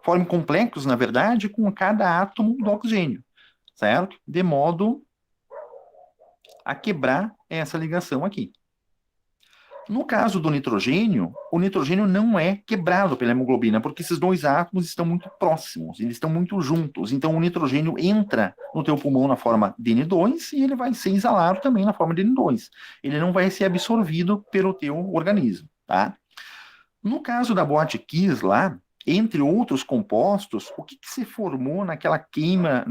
forme complexos, na verdade, com cada átomo do oxigênio, certo? De modo a quebrar essa ligação aqui. No caso do nitrogênio, o nitrogênio não é quebrado pela hemoglobina, porque esses dois átomos estão muito próximos, eles estão muito juntos. Então, o nitrogênio entra no teu pulmão na forma de N2 e ele vai ser exalado também na forma de N2. Ele não vai ser absorvido pelo teu organismo, tá? No caso da boate Kiss lá, entre outros compostos, o que se formou naquela queima,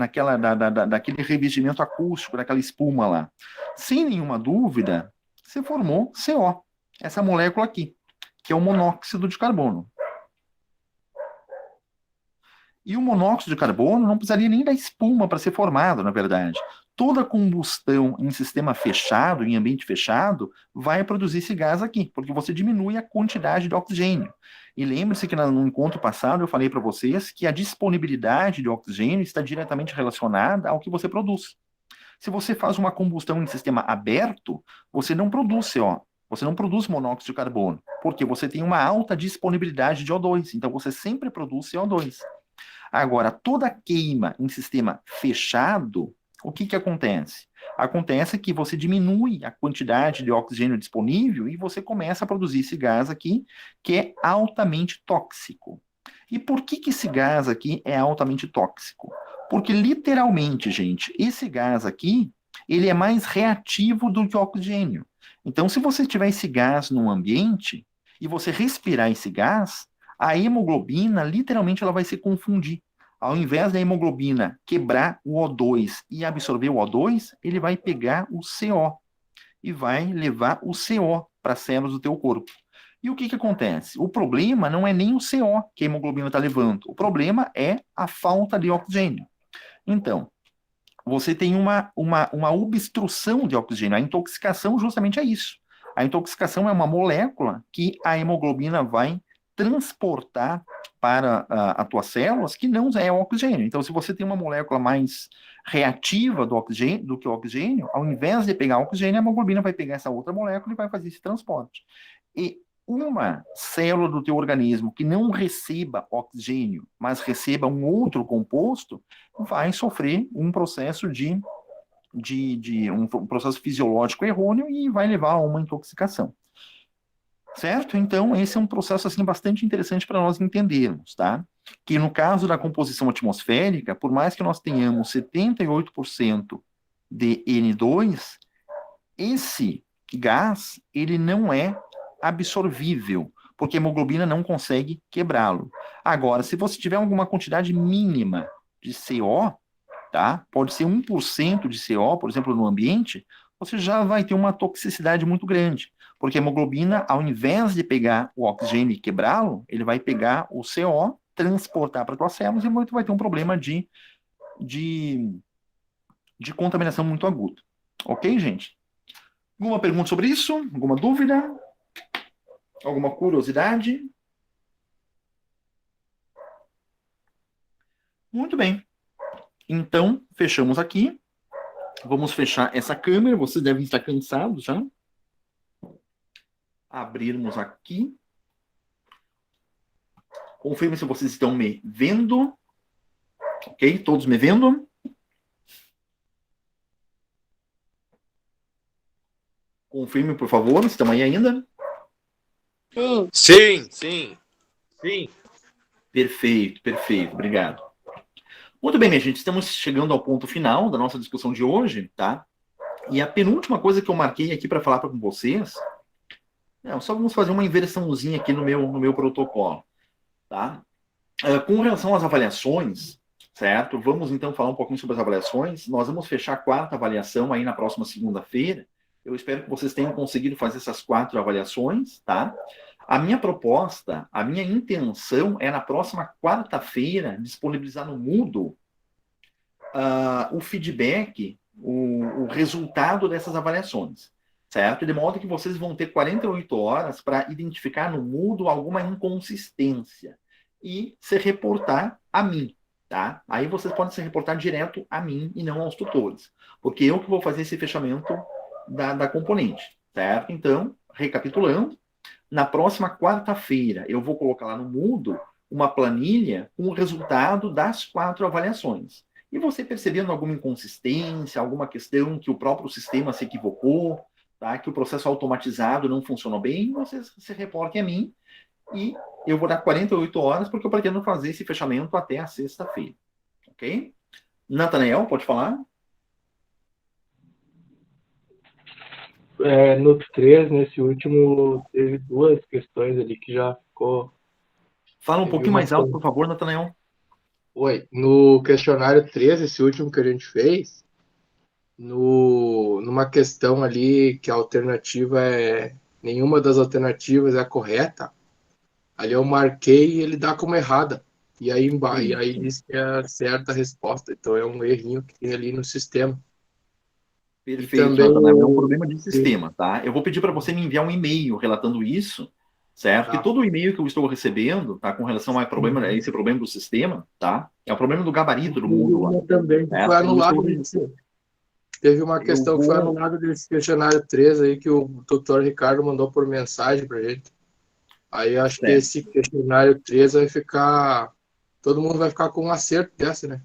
daquele revestimento acústico, daquela espuma lá? Sem nenhuma dúvida, se formou CO, essa molécula aqui, que é o monóxido de carbono. E o monóxido de carbono não precisaria nem da espuma para ser formado, na verdade. Toda combustão em sistema fechado, em ambiente fechado, vai produzir esse gás aqui, porque você diminui a quantidade de oxigênio. E lembre-se que no encontro passado eu falei para vocês que a disponibilidade de oxigênio está diretamente relacionada ao que você produz. Se você faz uma combustão em sistema aberto, você não produz CO, você não produz monóxido de carbono, porque você tem uma alta disponibilidade de O2, então você sempre produz CO2. Agora, toda queima em sistema fechado, o que acontece? Acontece que você diminui a quantidade de oxigênio disponível e você começa a produzir esse gás aqui, que é altamente tóxico. E por que esse gás aqui é altamente tóxico? Porque, literalmente, gente, esse gás aqui, ele é mais reativo do que o oxigênio. Então, se você tiver esse gás no ambiente e você respirar esse gás, a hemoglobina, literalmente, ela vai se confundir. Ao invés da hemoglobina quebrar o O2 e absorver o O2, ele vai pegar o CO e vai levar o CO para as células do teu corpo. E o que acontece? O problema não é nem o CO que a hemoglobina está levando, o problema é a falta de oxigênio. Então, você tem uma obstrução de oxigênio, a intoxicação justamente é isso. A intoxicação é uma molécula que a hemoglobina vai transportar para as tuas células que não é oxigênio. Então, se você tem uma molécula mais reativa do que o oxigênio, ao invés de pegar oxigênio, a hemoglobina vai pegar essa outra molécula e vai fazer esse transporte. E uma célula do teu organismo que não receba oxigênio, mas receba um outro composto, vai sofrer um processo um processo fisiológico errôneo e vai levar a uma intoxicação. Certo? Então, esse é um processo assim, bastante interessante para nós entendermos, tá? Que no caso da composição atmosférica, por mais que nós tenhamos 78% de N2, esse gás, ele não é absorvível, porque a hemoglobina não consegue quebrá-lo. Agora, se você tiver alguma quantidade mínima de CO, tá? Pode ser 1% de CO, por exemplo, no ambiente, você já vai ter uma toxicidade muito grande. Porque a hemoglobina, ao invés de pegar o oxigênio e quebrá-lo, ele vai pegar o CO, transportar para as tuas células e tu vai ter um problema de contaminação muito aguda. Ok, gente? Alguma pergunta sobre isso? Alguma dúvida? Alguma curiosidade? Muito bem. Então, fechamos aqui. Vamos fechar essa câmera. Vocês devem estar cansados já. Abrirmos aqui. Confirme se vocês estão me vendo. Ok? Todos me vendo? Confirme, por favor. Estão aí ainda?
Sim, sim, sim.
Perfeito, perfeito. Obrigado. Muito bem, minha gente. Estamos chegando ao ponto final da nossa discussão de hoje, tá? E a penúltima coisa que eu marquei aqui para falar com vocês... só vamos fazer uma inversãozinha aqui no meu protocolo, tá? Com relação às avaliações, certo? Vamos então falar um pouquinho sobre as avaliações. Nós vamos fechar a 4ª avaliação aí na próxima segunda-feira. Eu espero que vocês tenham conseguido fazer essas 4 avaliações, tá? A minha proposta, a minha intenção é na próxima quarta-feira disponibilizar no Moodle o feedback, o resultado dessas avaliações, certo? De modo que vocês vão ter 48 horas para identificar no Moodle alguma inconsistência e se reportar a mim, tá? Aí vocês podem se reportar direto a mim e não aos tutores, porque eu que vou fazer esse fechamento da componente, certo? Então, recapitulando, na próxima quarta-feira eu vou colocar lá no Moodle uma planilha com o resultado das 4 avaliações. E você percebendo alguma inconsistência, alguma questão que o próprio sistema se equivocou, tá? Que o processo automatizado não funcionou bem, você se reporte a mim e eu vou dar 48 horas porque eu pretendo fazer esse fechamento até a sexta-feira. Ok? Natanael, pode falar?
No 3, nesse último, teve 2 questões ali que já ficou...
Fala um
Teve
pouquinho
uma
mais alto,
coisa.
por favor, Natanael.
Oi, no questionário 3, esse último que a gente fez, numa questão ali que a alternativa nenhuma das alternativas é correta, ali eu marquei e ele dá como errada. E aí, e aí diz que é a certa resposta. Então é um errinho que tem ali no sistema.
Perfeito,
também
Natanael. É um problema de sistema, tá? Eu vou pedir para você me enviar um e-mail relatando isso, certo?
Tá.
Que todo o e-mail que eu estou recebendo, tá? Com relação a esse problema do sistema, tá? É o problema do gabarito do Moodle lá.
Também
certo?
foi anulado. Teve uma
Eu
questão que foi anulada desse questionário 3 aí que o doutor Ricardo mandou por mensagem pra gente. Aí eu acho que esse questionário 3 vai ficar... Todo mundo vai ficar com um acerto dessa, né?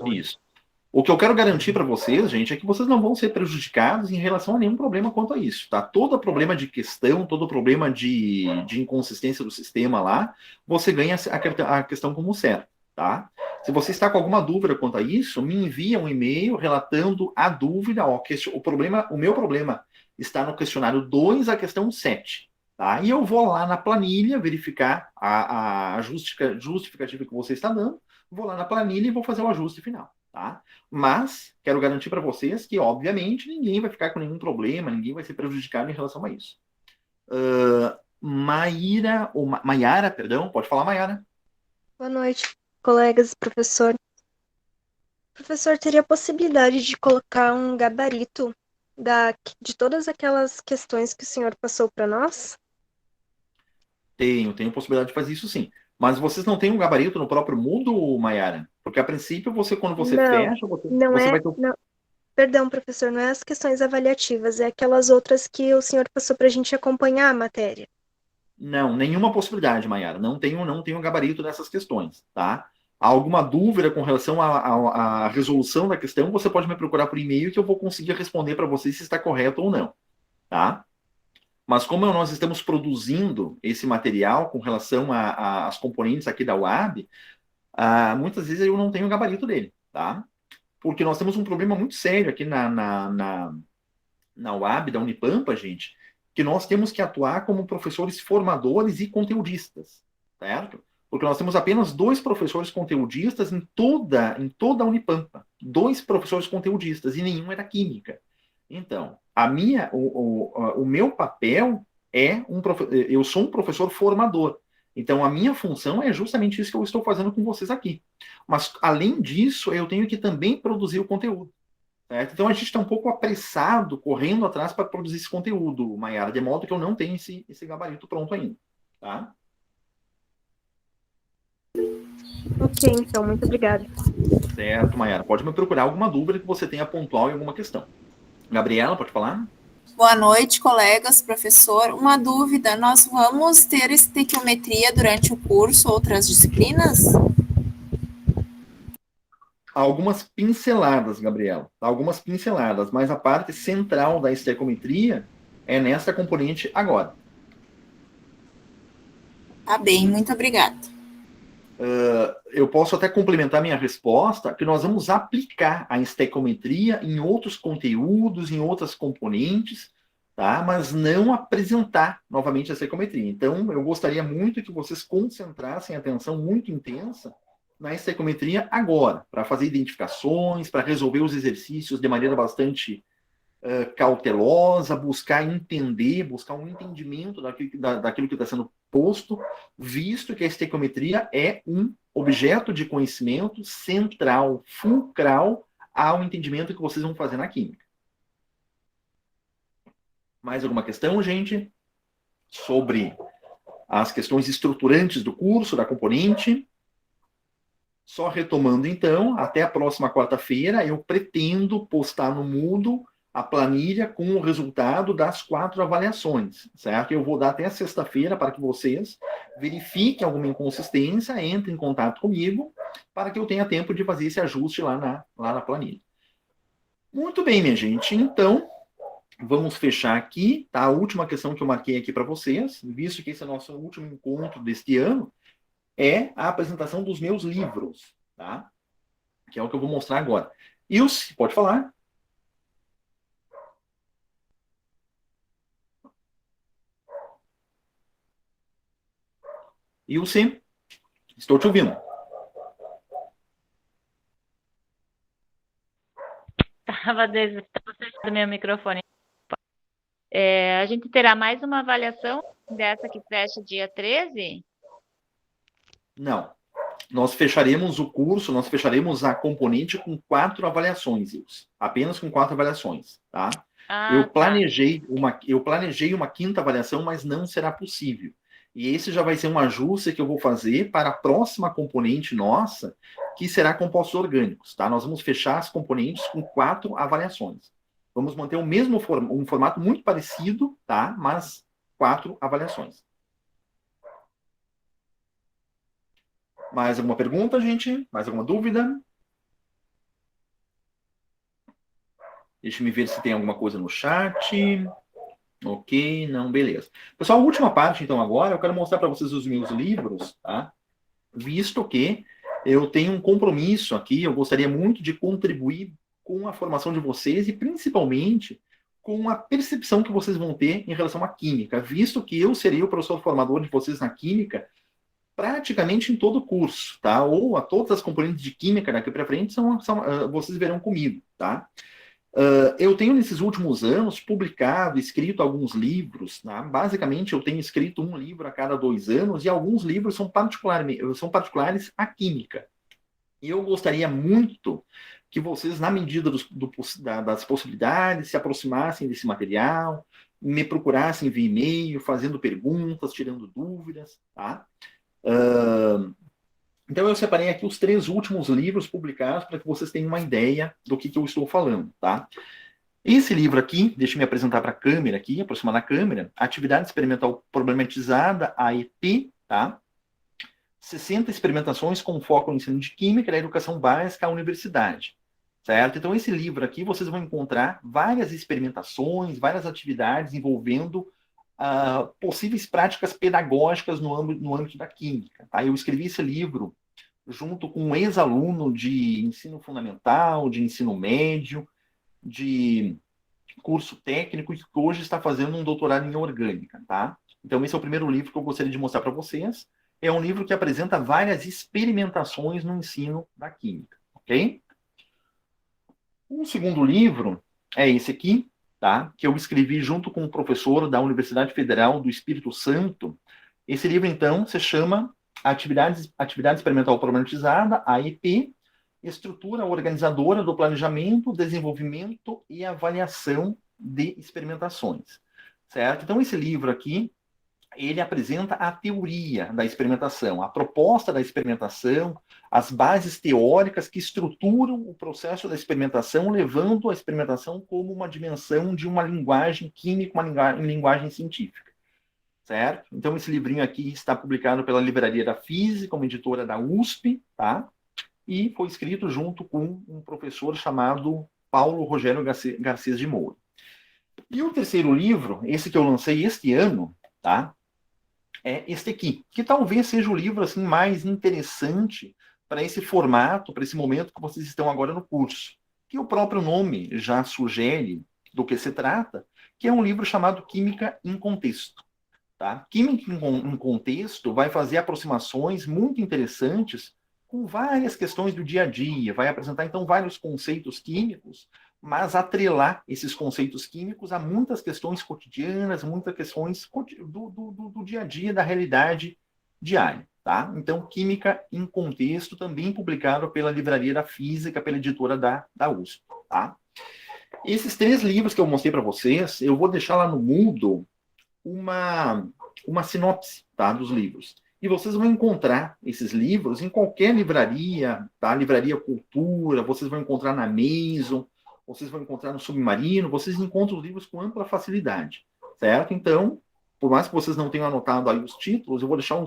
Isso. O que eu quero garantir para vocês, gente, é que vocês não vão ser prejudicados em relação a nenhum problema quanto a isso, tá? Todo problema de questão, todo problema de inconsistência do sistema lá, você ganha a questão como certa, tá? Se você está com alguma dúvida quanto a isso, me envia um e-mail relatando a dúvida, o meu problema está no questionário 2, a questão 7, tá? E eu vou lá na planilha verificar a justificativa que você está dando, vou lá na planilha e vou fazer o ajuste final. Tá? Mas quero garantir para vocês que, obviamente, ninguém vai ficar com nenhum problema, ninguém vai ser prejudicado em relação a isso. Maiara, perdão, pode falar, Maiara.
Boa noite, colegas, professor. Professor, teria a possibilidade de colocar um gabarito de todas aquelas questões que o senhor passou para nós?
Tenho possibilidade de fazer isso sim. Mas vocês não têm um gabarito no próprio Moodle, Maiara? Porque a princípio, quando você fecha, você vai ter...
Não. Perdão, professor, não é as questões avaliativas, é aquelas outras que o senhor passou para a gente acompanhar a matéria.
Não, nenhuma possibilidade, Maiara. Não tenho gabarito dessas questões, tá? Há alguma dúvida com relação à resolução da questão, você pode me procurar por e-mail que eu vou conseguir responder para vocês se está correto ou não, tá? Mas como nós estamos produzindo esse material com relação às componentes aqui da UAB, muitas vezes eu não tenho o gabarito dele, tá? Porque nós temos um problema muito sério aqui na UAB, da Unipampa, gente, que nós temos que atuar como professores formadores e conteudistas, certo? Porque nós temos apenas 2 professores conteudistas em toda a Unipampa. 2 professores conteudistas, e nenhum é da Química. Então, o meu papel é eu sou um professor formador. Então, a minha função é justamente isso que eu estou fazendo com vocês aqui. Mas, além disso, eu tenho que também produzir o conteúdo. Certo? Então, a gente está um pouco apressado, correndo atrás para produzir esse conteúdo, Mayara, de modo que eu não tenho esse gabarito pronto ainda. Tá?
Ok, então, muito obrigada.
Certo, Mayara. Pode me procurar alguma dúvida que você tenha pontual em alguma questão. Gabriela, pode falar?
Boa noite, colegas, professor. Uma dúvida, nós vamos ter estequiometria durante o curso, outras disciplinas?
Algumas pinceladas, Gabriela. Algumas pinceladas, mas a parte central da estequiometria é nessa componente agora.
Tá bem, muito obrigada.
Eu posso até complementar minha resposta, que nós vamos aplicar a estequiometria em outros conteúdos, em outras componentes, tá? Mas não apresentar novamente a estequiometria. Então, eu gostaria muito que vocês concentrassem atenção muito intensa na estequiometria agora, para fazer identificações, para resolver os exercícios de maneira bastante cautelosa, buscar entender, buscar um entendimento daquilo que está sendo posto, visto que a estequiometria é um objeto de conhecimento central, fulcral ao entendimento que vocês vão fazer na química. Mais alguma questão, gente? Sobre as questões estruturantes do curso, da componente? Só retomando, então, até a próxima quarta-feira, eu pretendo postar no Moodle a planilha com o resultado das 4 avaliações, certo? Eu vou dar até sexta-feira para que vocês verifiquem alguma inconsistência, entrem em contato comigo, para que eu tenha tempo de fazer esse ajuste lá na planilha. Muito bem, minha gente. Então, vamos fechar aqui, tá? A última questão que eu marquei aqui para vocês, visto que esse é o nosso último encontro deste ano, é a apresentação dos meus livros, tá? Que é o que eu vou mostrar agora. Ilse, pode falar. Ilse, estou te ouvindo.
Estava fechando meu microfone. A gente terá mais uma avaliação dessa que fecha dia 13?
Não. Nós fecharemos o curso, nós fecharemos a componente com 4 avaliações, Ilse. Apenas com 4 avaliações, tá? Eu planejei uma 5ª avaliação, mas não será possível. E esse já vai ser um ajuste que eu vou fazer para a próxima componente nossa, que será compostos orgânicos, tá? Nós vamos fechar as componentes com 4 avaliações. Vamos manter o mesmo um formato muito parecido, tá? Mas 4 avaliações. Mais alguma pergunta, gente? Mais alguma dúvida? Deixa eu ver se tem alguma coisa no chat. Ok, não, beleza. Pessoal, a última parte, então, agora, eu quero mostrar para vocês os meus livros, tá? Visto que eu tenho um compromisso aqui, eu gostaria muito de contribuir com a formação de vocês e, principalmente, com a percepção que vocês vão ter em relação à química, visto que eu serei o professor formador de vocês na química praticamente em todo o curso, tá? Ou a todas as componentes de química daqui para frente vocês verão comigo, tá? Eu tenho, nesses últimos anos, publicado, escrito alguns livros, tá? Basicamente, eu tenho escrito um livro a cada 2 anos, e alguns livros são particulares à química. E eu gostaria muito que vocês, na medida das possibilidades, se aproximassem desse material, me procurassem via e-mail, fazendo perguntas, tirando dúvidas, tá? Então, eu separei aqui os 3 últimos livros publicados para que vocês tenham uma ideia do que eu estou falando, tá? Esse livro aqui, deixa eu me apresentar para a câmera aqui, aproximar da câmera, Atividade Experimental Problematizada, AEP, tá? 60 experimentações com foco no ensino de química da educação básica à universidade, certo? Então, esse livro aqui, vocês vão encontrar várias experimentações, várias atividades envolvendo possíveis práticas pedagógicas no âmbito da química. Tá? Eu escrevi esse livro junto com um ex-aluno de ensino fundamental, de ensino médio, de curso técnico, que hoje está fazendo um doutorado em orgânica. Tá? Então, esse é o primeiro livro que eu gostaria de mostrar para vocês. É um livro que apresenta várias experimentações no ensino da química. Ok? Um segundo livro é esse aqui, tá? Que eu escrevi junto com um professor da Universidade Federal do Espírito Santo. Esse livro, então, se chama Atividade Experimental Problematizada, AEP, Estrutura Organizadora do Planejamento, Desenvolvimento e Avaliação de Experimentações, certo? Então, esse livro aqui, ele apresenta a teoria da experimentação, a proposta da experimentação, as bases teóricas que estruturam o processo da experimentação, levando a experimentação como uma dimensão de uma linguagem química, uma linguagem científica, certo? Então, esse livrinho aqui está publicado pela Livraria da Física, uma editora da USP, tá? E foi escrito junto com um professor chamado Paulo Rogério Garcês de Moura. E o terceiro livro, esse que eu lancei este ano, tá? É este aqui, que talvez seja o livro assim, mais interessante para esse formato, para esse momento que vocês estão agora no curso. Que o próprio nome já sugere do que se trata, que é um livro chamado Química em Contexto. Tá? Química em Contexto vai fazer aproximações muito interessantes com várias questões do dia a dia, vai apresentar então vários conceitos químicos, mas atrelar esses conceitos químicos a muitas questões cotidianas, muitas questões do dia a dia, da realidade diária. Tá? Então, Química em Contexto, também publicado pela Livraria da Física, pela editora da USP. Tá? Esses 3 livros que eu mostrei para vocês, eu vou deixar lá no Moodle uma sinopse, tá, dos livros. E vocês vão encontrar esses livros em qualquer livraria, tá? Livraria Cultura, vocês vão encontrar na Amazon, vocês vão encontrar no Submarino, vocês encontram os livros com ampla facilidade, certo? Então, por mais que vocês não tenham anotado aí os títulos, eu vou deixar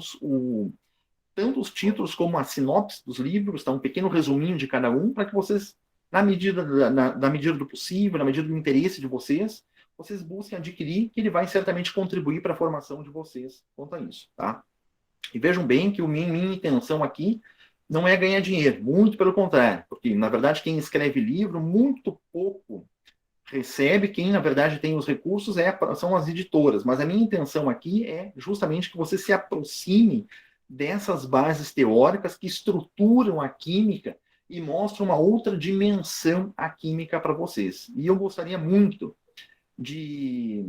tanto os títulos como a sinopse dos livros, tá? Um pequeno resuminho de cada um, para que vocês, na medida do possível, na medida do interesse de vocês busquem adquirir, que ele vai certamente contribuir para a formação de vocês quanto a isso, tá? E vejam bem que minha intenção aqui não é ganhar dinheiro, muito pelo contrário, porque, na verdade, quem escreve livro, muito pouco recebe, quem, na verdade, tem os recursos são as editoras, mas a minha intenção aqui é justamente que você se aproxime dessas bases teóricas que estruturam a química e mostram uma outra dimensão à química para vocês. E eu gostaria muito de,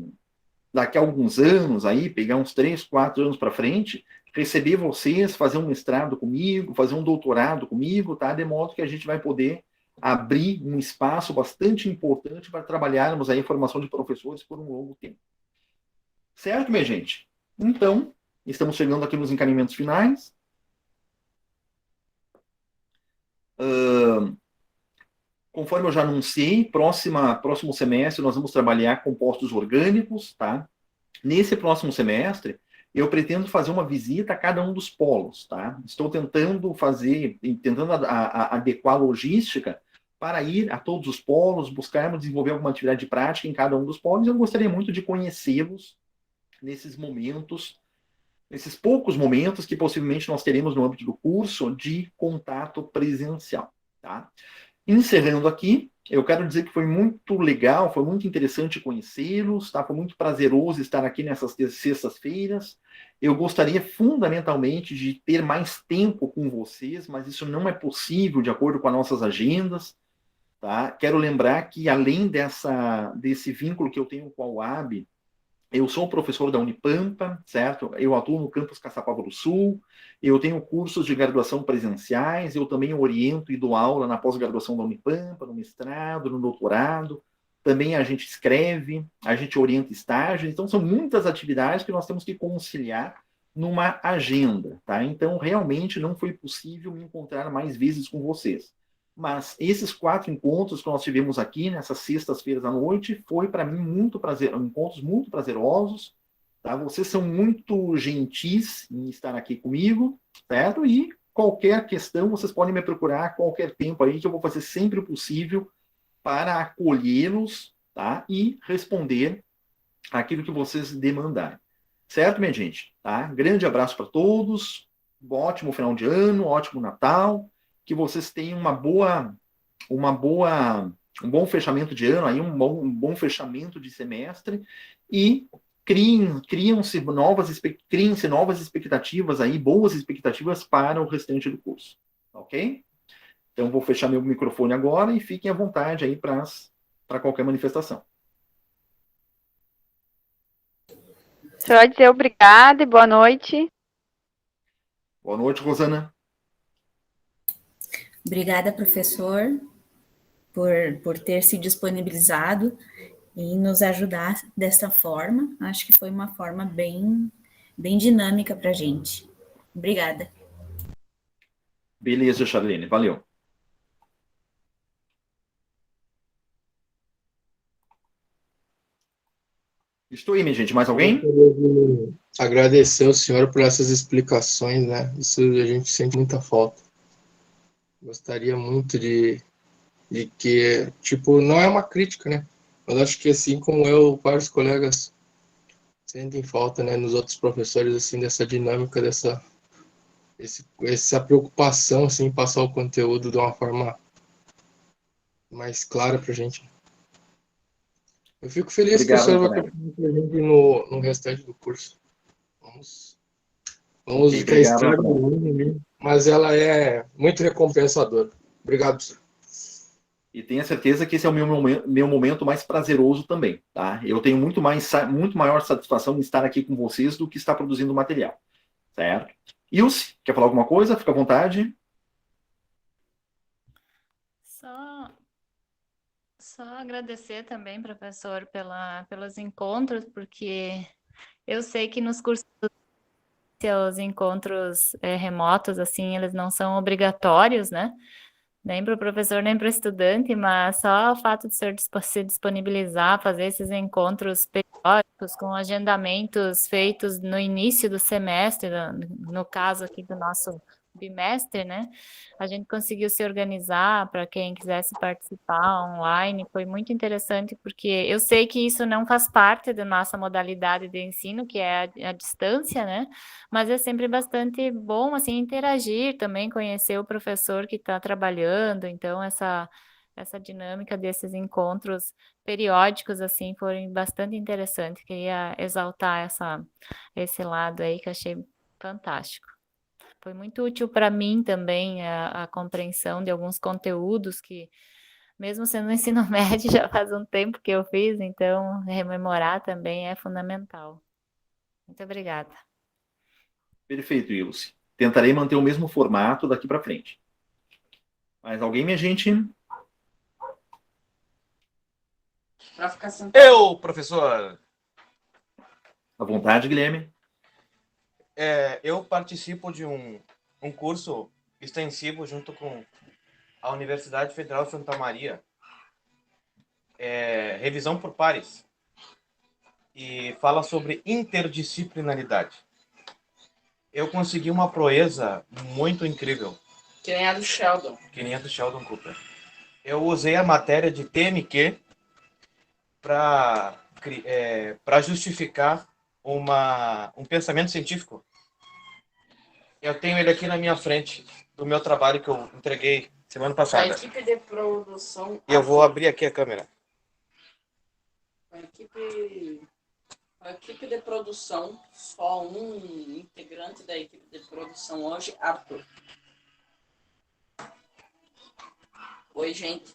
daqui a alguns anos, aí, pegar uns 3, 4 anos para frente, receber vocês, fazer um mestrado comigo, fazer um doutorado comigo, tá? De modo que a gente vai poder abrir um espaço bastante importante para trabalharmos aí a formação de professores por um longo tempo. Certo, minha gente? Então, estamos chegando aqui nos encaminhamentos finais. Conforme eu já anunciei, próximo semestre nós vamos trabalhar compostos orgânicos, tá? Nesse próximo semestre, eu pretendo fazer uma visita a cada um dos polos, tá? Estou tentando adequar a logística para ir a todos os polos, buscarmos desenvolver alguma atividade prática em cada um dos polos. Eu gostaria muito de conhecê-los nesses momentos, nesses poucos momentos que possivelmente nós teremos no âmbito do curso de contato presencial, tá? Encerrando aqui, eu quero dizer que foi muito legal, foi muito interessante conhecê-los, tá? Foi muito prazeroso estar aqui nessas sextas-feiras. Eu gostaria fundamentalmente de ter mais tempo com vocês, mas isso não é possível de acordo com as nossas agendas, tá? Quero lembrar que além desse vínculo que eu tenho com a UAB, eu sou professor da Unipampa, certo? Eu atuo no campus Caçapava do Sul, eu tenho cursos de graduação presenciais, eu também oriento e dou aula na pós-graduação da Unipampa, no mestrado, no doutorado, também a gente escreve, a gente orienta estágios, então são muitas atividades que nós temos que conciliar numa agenda, tá? Então, realmente não foi possível me encontrar mais vezes com vocês. Mas esses 4 encontros que nós tivemos aqui, nessas sextas-feiras à noite, foi para mim encontros muito prazerosos, tá? Vocês são muito gentis em estar aqui comigo, certo? E qualquer questão, vocês podem me procurar a qualquer tempo aí, que eu vou fazer sempre o possível para acolhê-los, tá? E responder aquilo que vocês demandarem. Certo, minha gente? Tá? Grande abraço para todos, ótimo final de ano, ótimo Natal, que vocês tenham um bom fechamento de ano, aí um bom fechamento de semestre, e criem-se novas expectativas aí, boas expectativas para o restante do curso, ok? Então, vou fechar meu microfone agora e fiquem à vontade aí para qualquer manifestação.
Só dizer obrigada e boa noite.
Boa noite, Rosana.
Obrigada, professor, por ter se disponibilizado e nos ajudar dessa forma. Acho que foi uma forma bem dinâmica para a gente. Obrigada.
Beleza, Charlene. Valeu. Estou aí, minha gente. Mais alguém?
Agradecer ao senhor por essas explicações, né? Isso a gente sente muita falta. Gostaria muito de que, tipo, não é uma crítica, né? Mas acho que assim como eu, vários colegas sentem falta, né, nos outros professores, assim, dessa dinâmica, essa preocupação, assim, em passar o conteúdo de uma forma mais clara pra gente. Eu fico feliz que o
Obrigado,
senhor vai
colega.
continuar com a gente no restante do curso. Vamos
Ok,
que a
obrigado,
estrada é
Rafael.
longa, mas ela é muito recompensadora. Obrigado, senhor.
E tenha certeza que esse é o meu momento mais prazeroso também, tá? Eu tenho muito maior satisfação em estar aqui com vocês do que estar produzindo material, certo? Ilse, quer falar alguma coisa? Fica à vontade.
Só agradecer também, professor, pelos encontros, porque eu sei que nos cursos, os encontros remotos, assim, eles não são obrigatórios, né? Nem para o professor, nem para o estudante, mas só o fato de o senhor se disponibilizar, fazer esses encontros periódicos com agendamentos feitos no início do semestre, no caso aqui do nosso bimestre, né? A gente conseguiu se organizar para quem quisesse participar online, foi muito interessante, porque eu sei que isso não faz parte da nossa modalidade de ensino, que é a distância, né? Mas é sempre bastante bom, assim, interagir também, conhecer o professor que está trabalhando, então essa dinâmica desses encontros periódicos, assim, foram bastante interessantes. Queria exaltar esse lado aí que eu achei fantástico. Foi muito útil para mim também a compreensão de alguns conteúdos que, mesmo sendo no ensino médio, já faz um tempo que eu fiz, então rememorar também é fundamental. Muito obrigada.
Perfeito, Ilse. Tentarei manter o mesmo formato daqui para frente. Mais alguém, minha gente?
Eu, professor,
À vontade, Guilherme.
eu participo de um curso extensivo junto com a Universidade Federal de Santa Maria, revisão por pares, e fala sobre interdisciplinaridade. Eu consegui uma proeza muito incrível.
Que nem a do Sheldon.
Que nem a do Sheldon Cooper. Eu usei a matéria de TMQ para justificar um pensamento científico. Eu tenho ele aqui na minha frente, do meu trabalho que eu entreguei semana
A
passada.
equipe de produção.
E eu vou abrir aqui a câmera.
A equipe de produção, só um integrante da equipe de produção hoje, Arthur. Oi, gente.